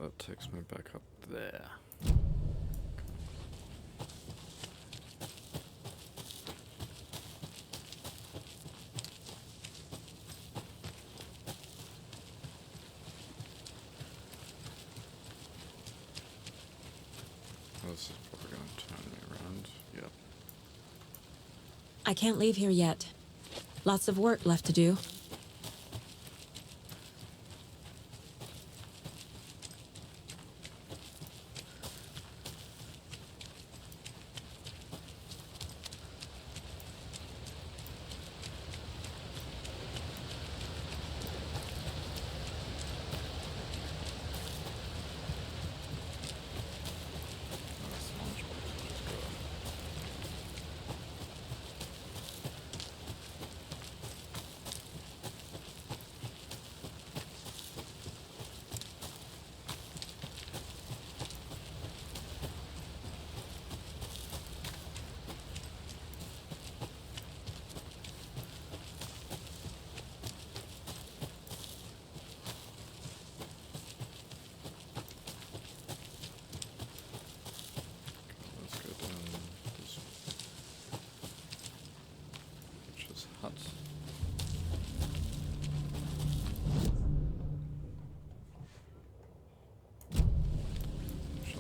that takes me back up there. This is probably going to turn me around. Yep. I can't leave here yet. Lots of work left to do.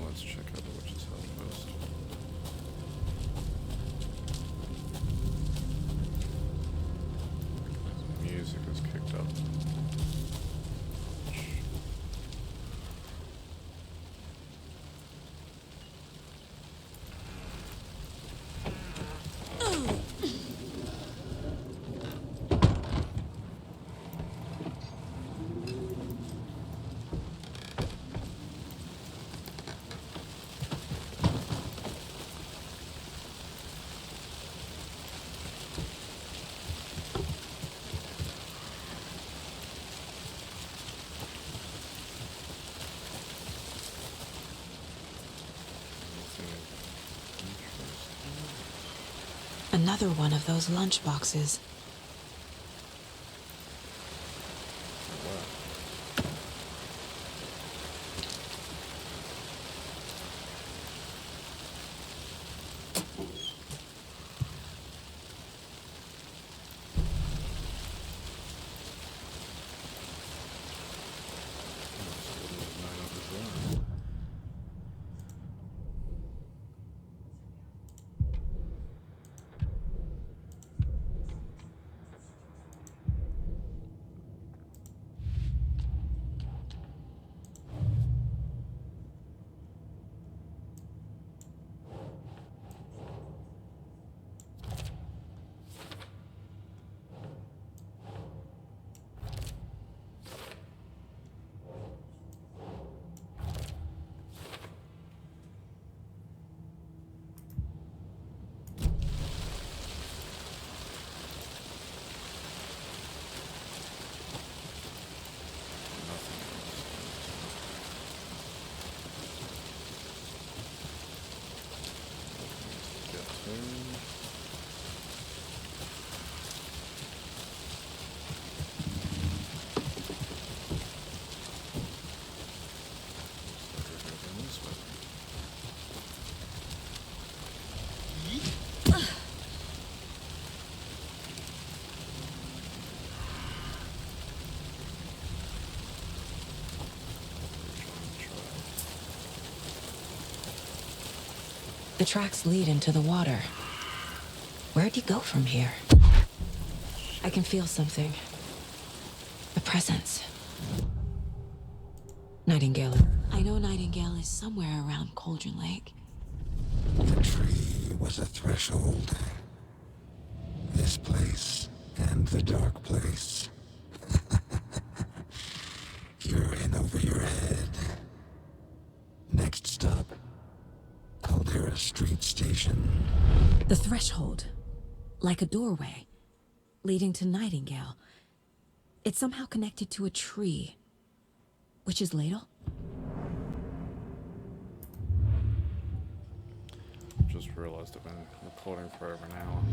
Let's check out the witch's hut first. The music is kicked up. Another one of those lunch boxes. The tracks lead into the water. Where'd he go from here? I can feel something. A presence. Nightingale. I know Nightingale is somewhere around Cauldron Lake. The tree was a threshold. This place and the dark place. You're in over your head. Next stop, Caldera Street Station. The threshold. Like a doorway. Leading to Nightingale. It's somehow connected to a tree. Witch's Ladle? Just realized I've been recording for over an hour.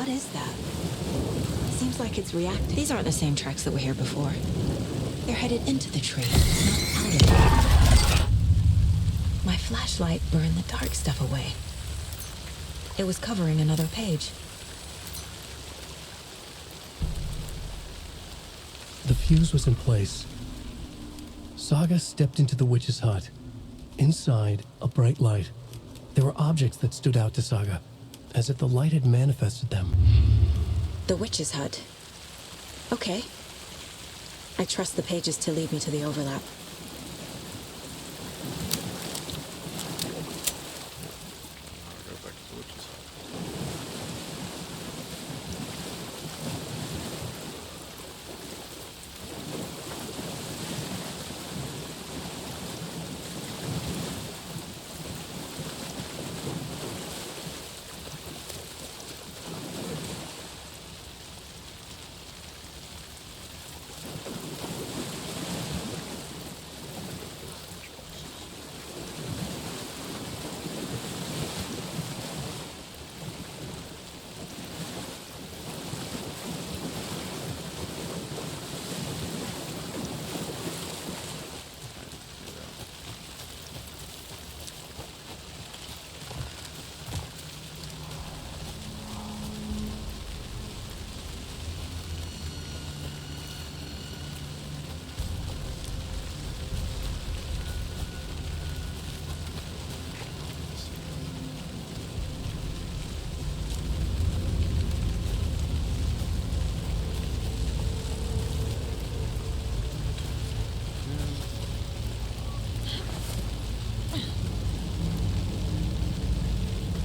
What is that? Seems like it's reacting. These aren't the same tracks that were here before. They're headed into the tree, not out of it. My flashlight burned the dark stuff away. It was covering another page. The fuse was in place. Saga stepped into the witch's hut. Inside, a bright light. There were objects that stood out to Saga, as if the light had manifested them. The witch's hut. Okay. I trust the pages to lead me to the overlap. I'll go back to the witch's hut.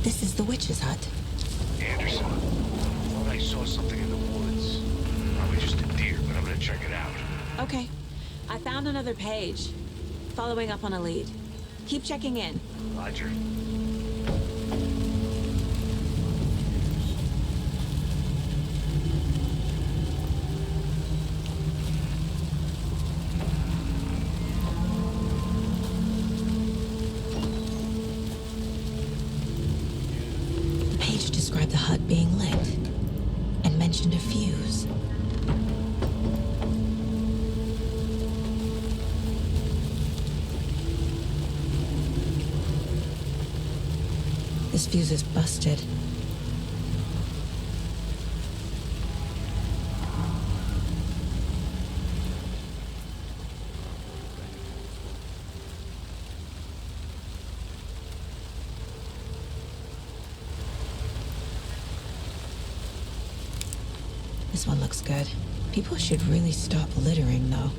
This is the witch's hut. Anderson, I thought I saw something in the woods. Probably just a deer, but I'm gonna check it out. Okay. I found another page. Following up on a lead. Keep checking in. Roger. The page described the hut being lit and mentioned a fuse. This fuse is busted. This one looks good. People should really stop littering, though.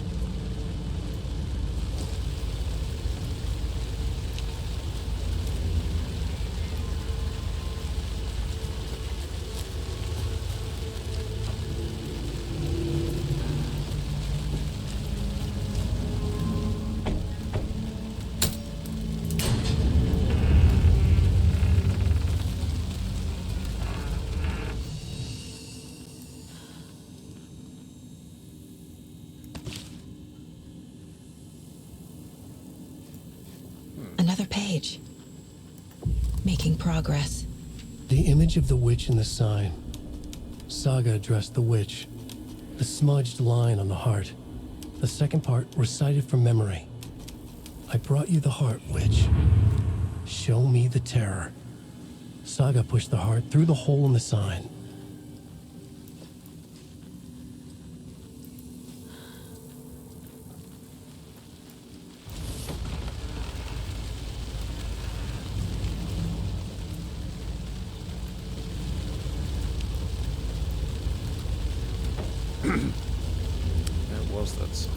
Another page. Making progress. The image of the witch in the sign. Saga addressed the witch. The smudged line on the heart. The second part recited from memory. I brought you the heart, witch. Show me the terror. Saga pushed the heart through the hole in the sign. It was that sign.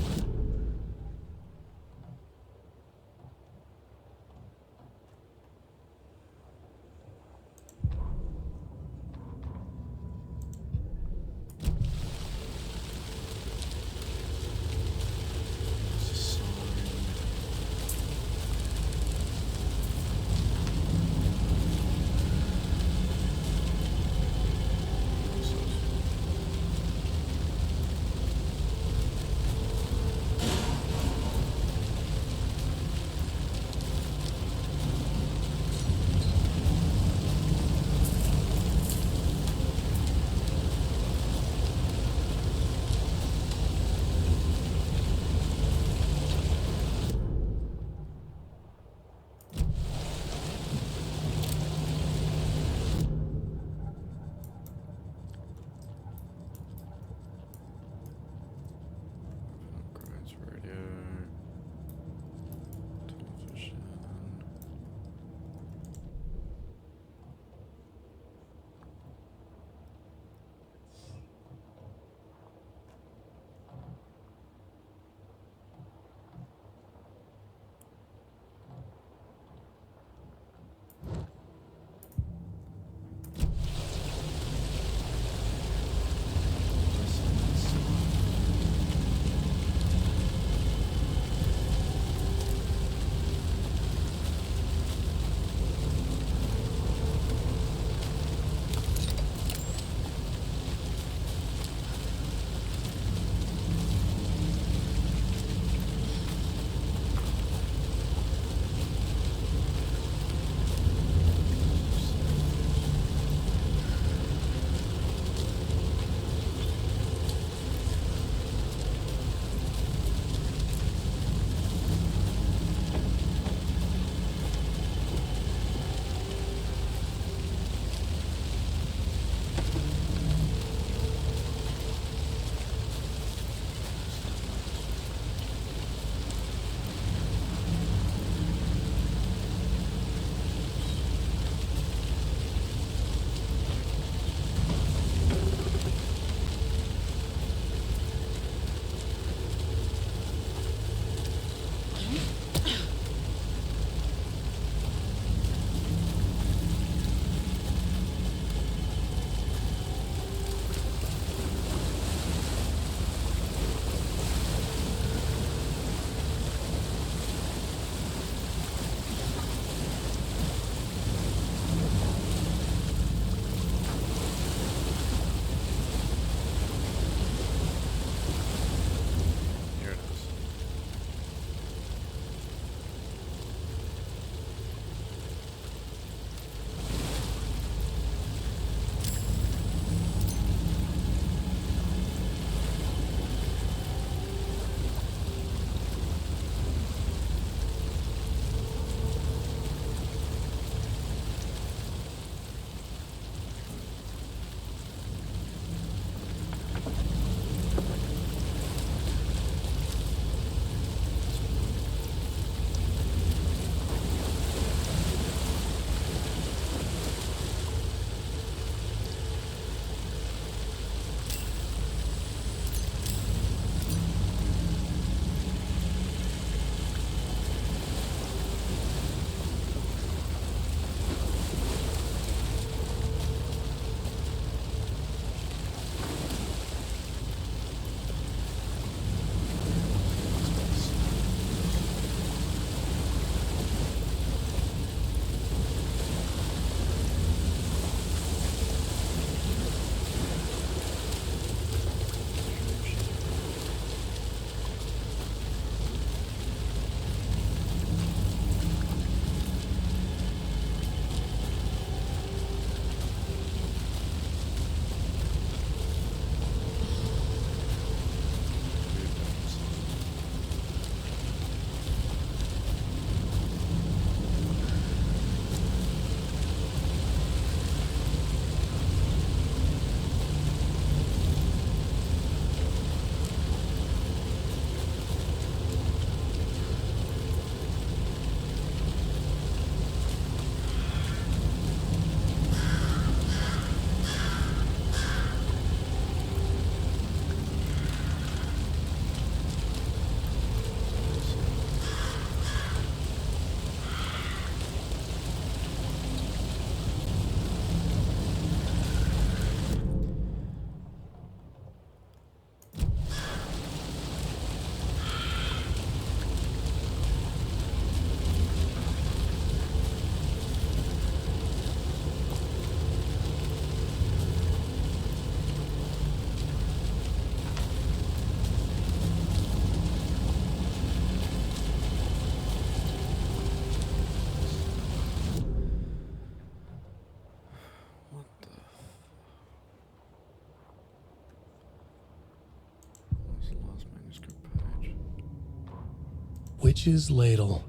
witch's ladle,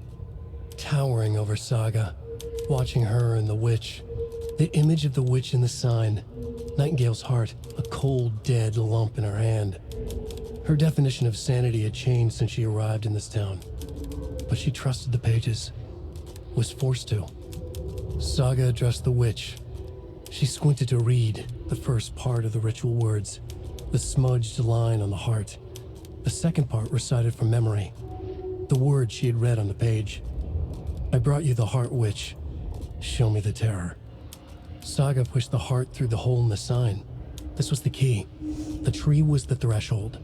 towering over Saga, watching her and the witch. The image of the witch in the sign, Nightingale's heart, a cold, dead lump in her hand. Her definition of sanity had changed since she arrived in this town, but she trusted the pages, was forced to. Saga addressed the witch. She squinted to read the first part of the ritual words, the smudged line on the heart. The second part recited from memory, the words she had read on the page. I brought you the heart, witch. Show me the terror. Saga pushed the heart through the hole in the sign. This was the key. The tree was the threshold.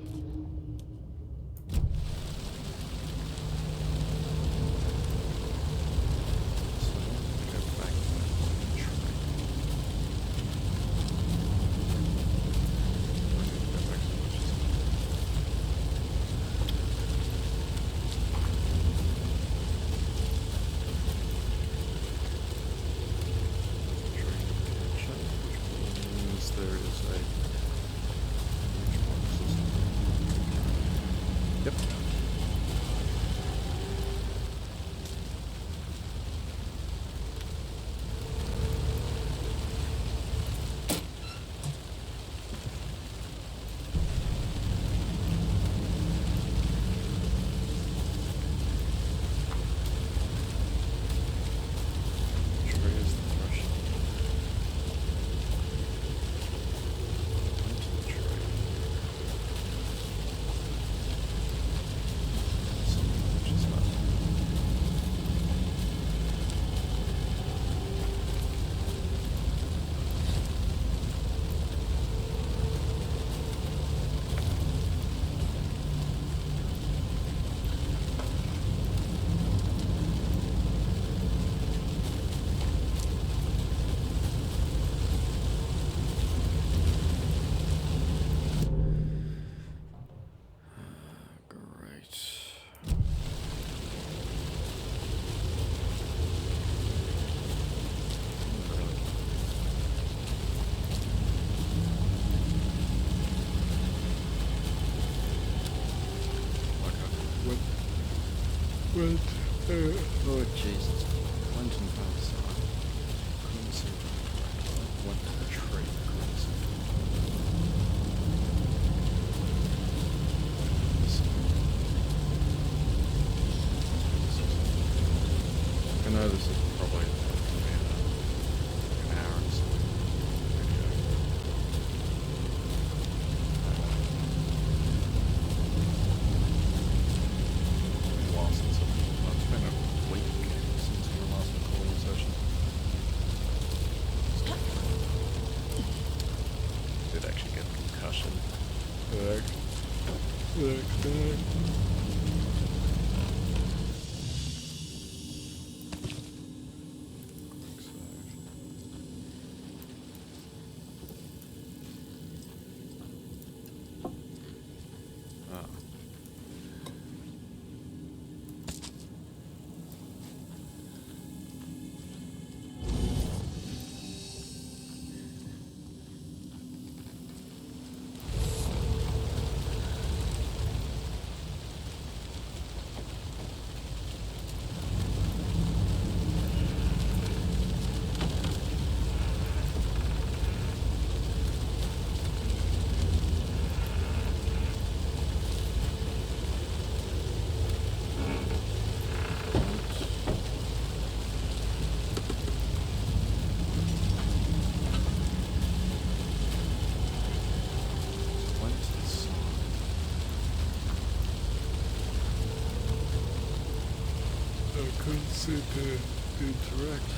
Oh, Jesus. Went and found the sign. Couldn't see it. Went to the tree. Couldn't see it. I know this is probably an hour and something video. It's been a while since it's been a week since the last recording session. Did actually get a concussion. I couldn't see to interact.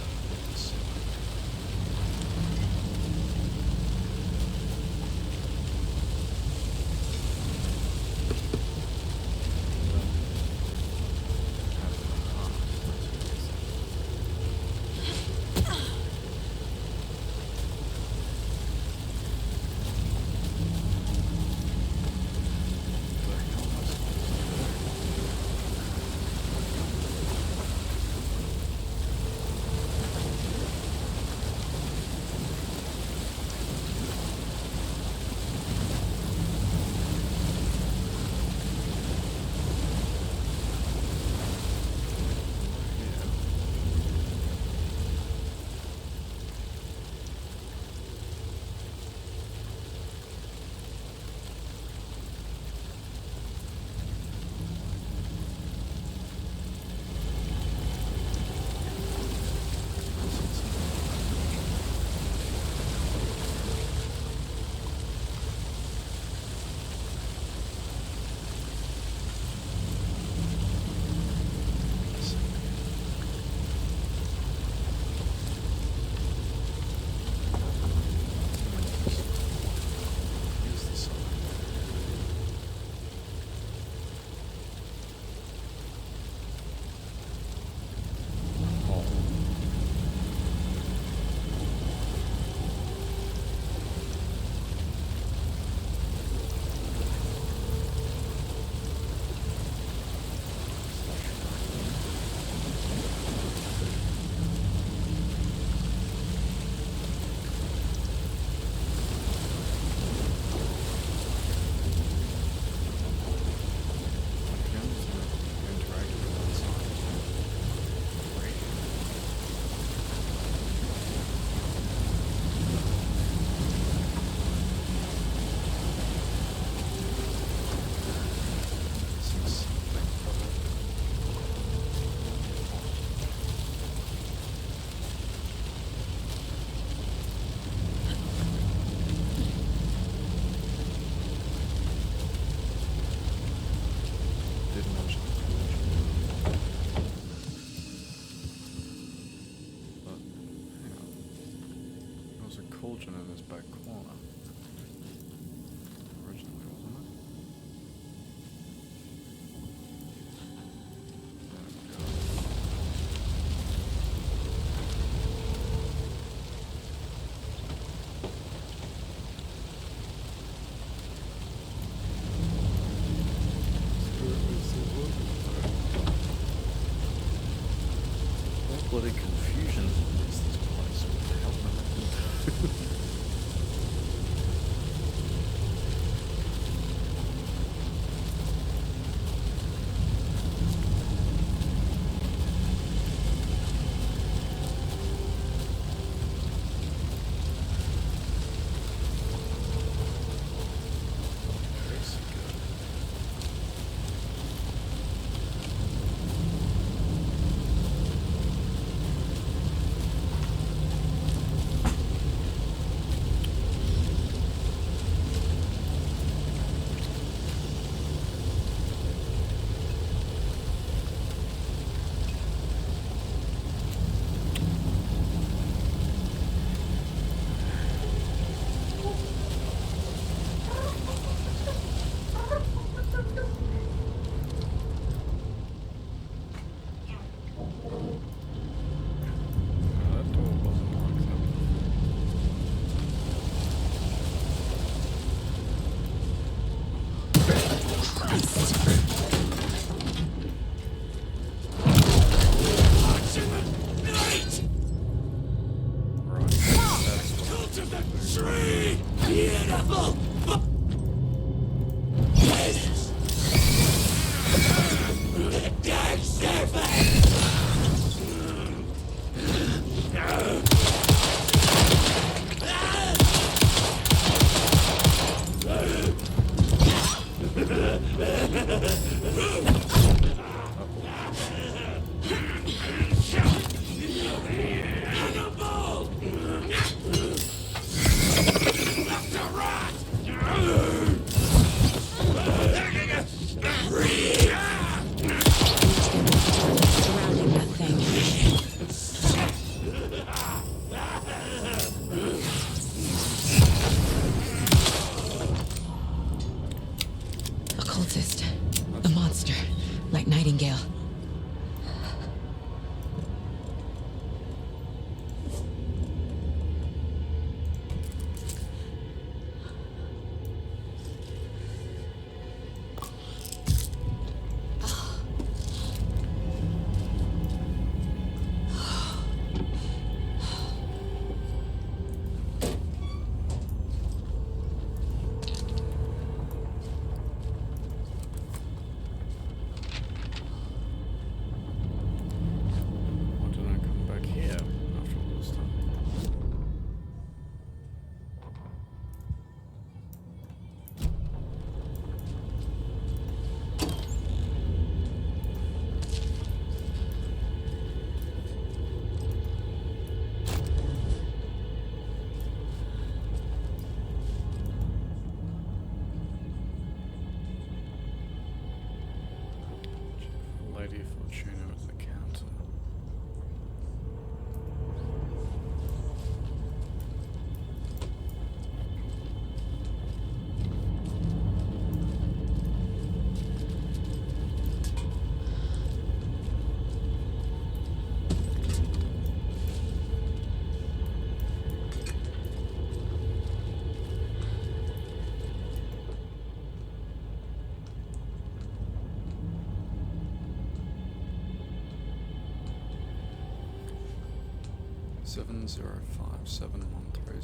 did mention. But hang on. There was a cauldron in this back corner. Originally, wasn't it? What bloody confusion is this place? What the hell am I meant to do? Occultist. A monster. Like Nightingale. Why did I come back here after all this time? Lady Fortuna at the counter. Seven 723.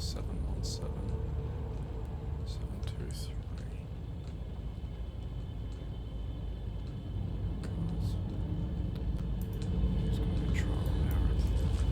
She's going to trial Meredith.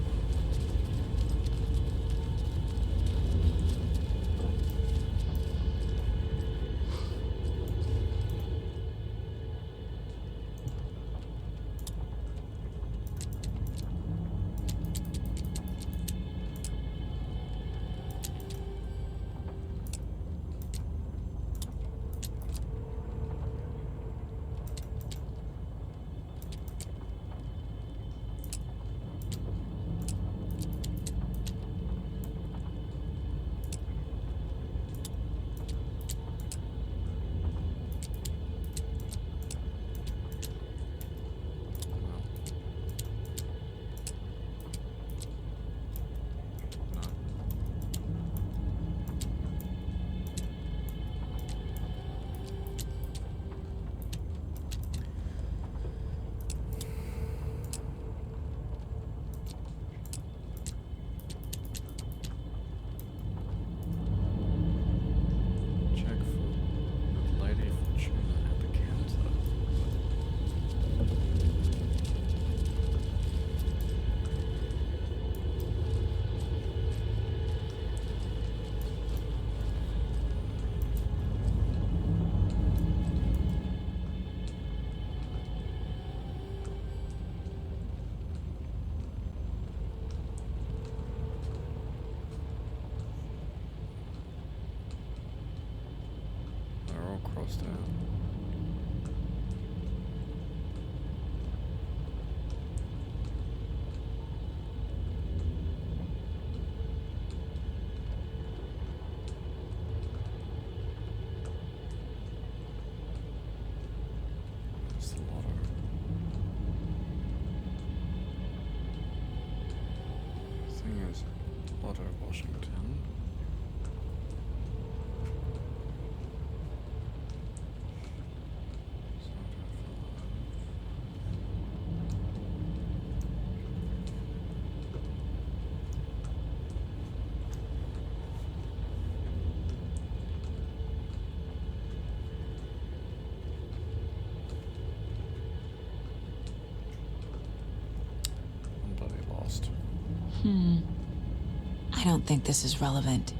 they're all crossed out. There's the lotto. The thing is, Lotto Washington. I'm bloody lost. I don't think this is relevant.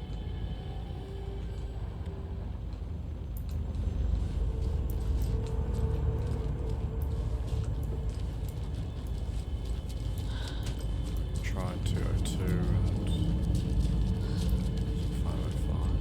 Tried 202 and 505.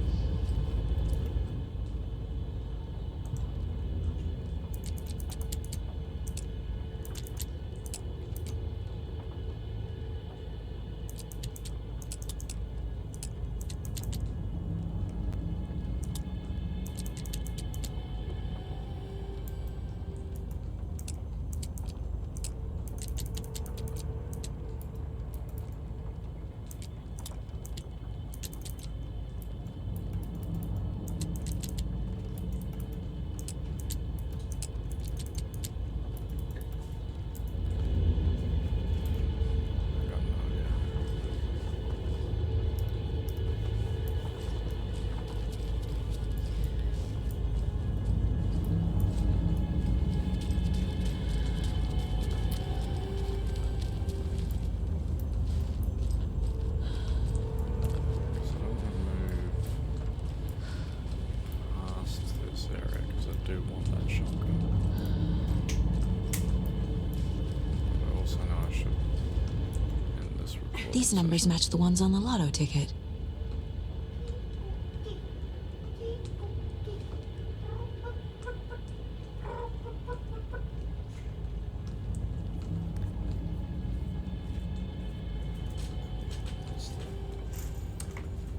These numbers match the ones on the lotto ticket.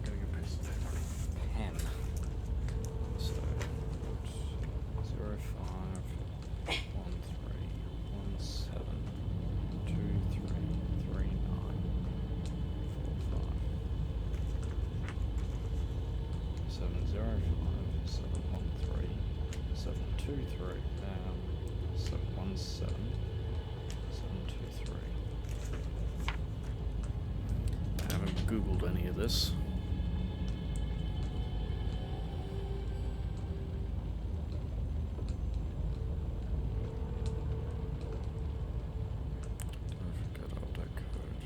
Getting a piece of paper. Pen. So, 05 13 17 23 39 45 705 713 723 717 723. I haven't Googled any of this. Don't forget our deck code.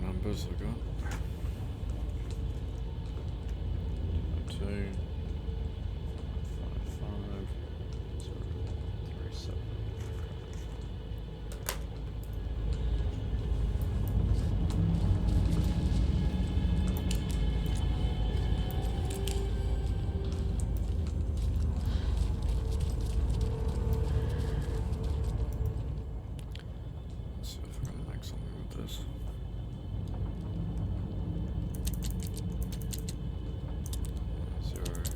Numbers I got. 2 5 5 0 3 7. Let's see if I can make something with this. 0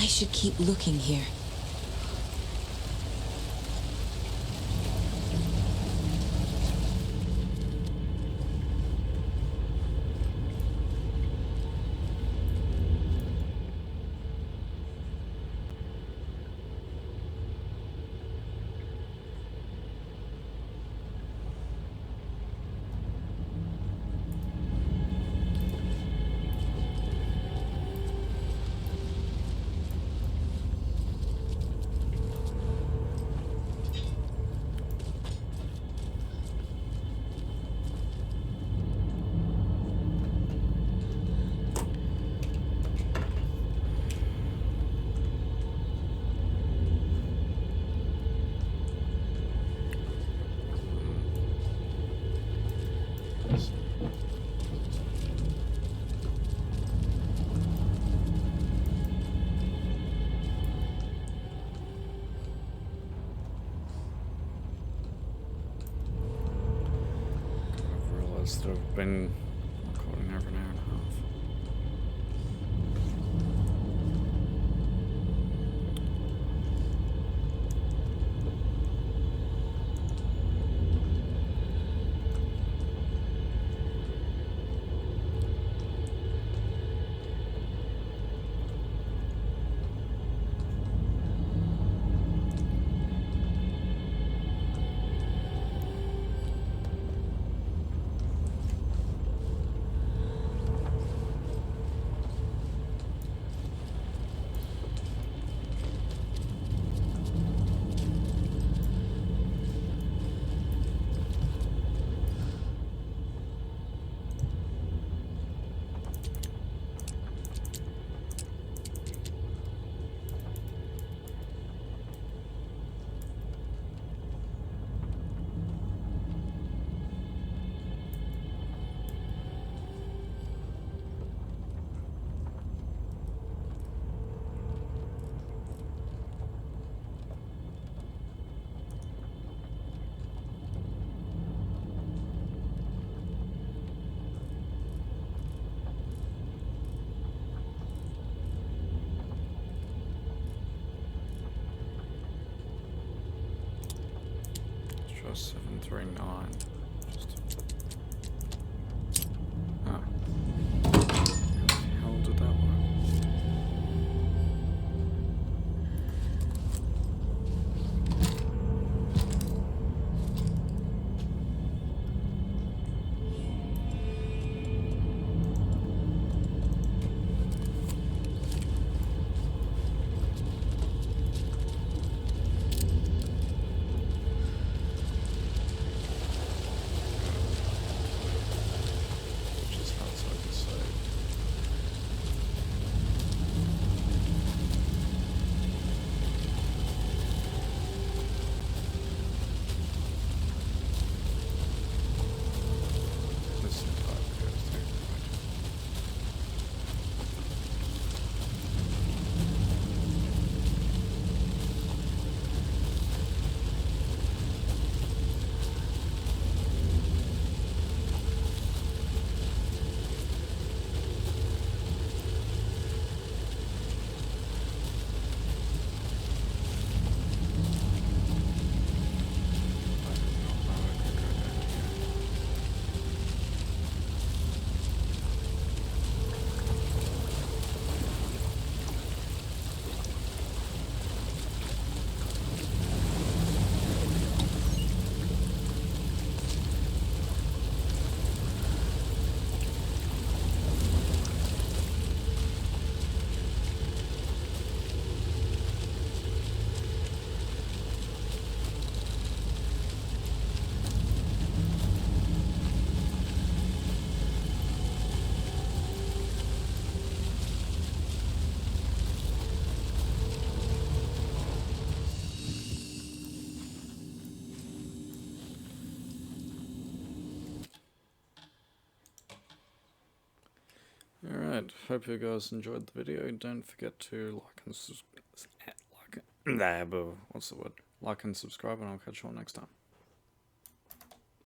I should keep looking here. That have been recording over an hour and a half. Just 739. Oh. How did that work? Alright, hope you guys enjoyed the video. Don't forget to like and subscribe. Like and subscribe, and I'll catch you all next time.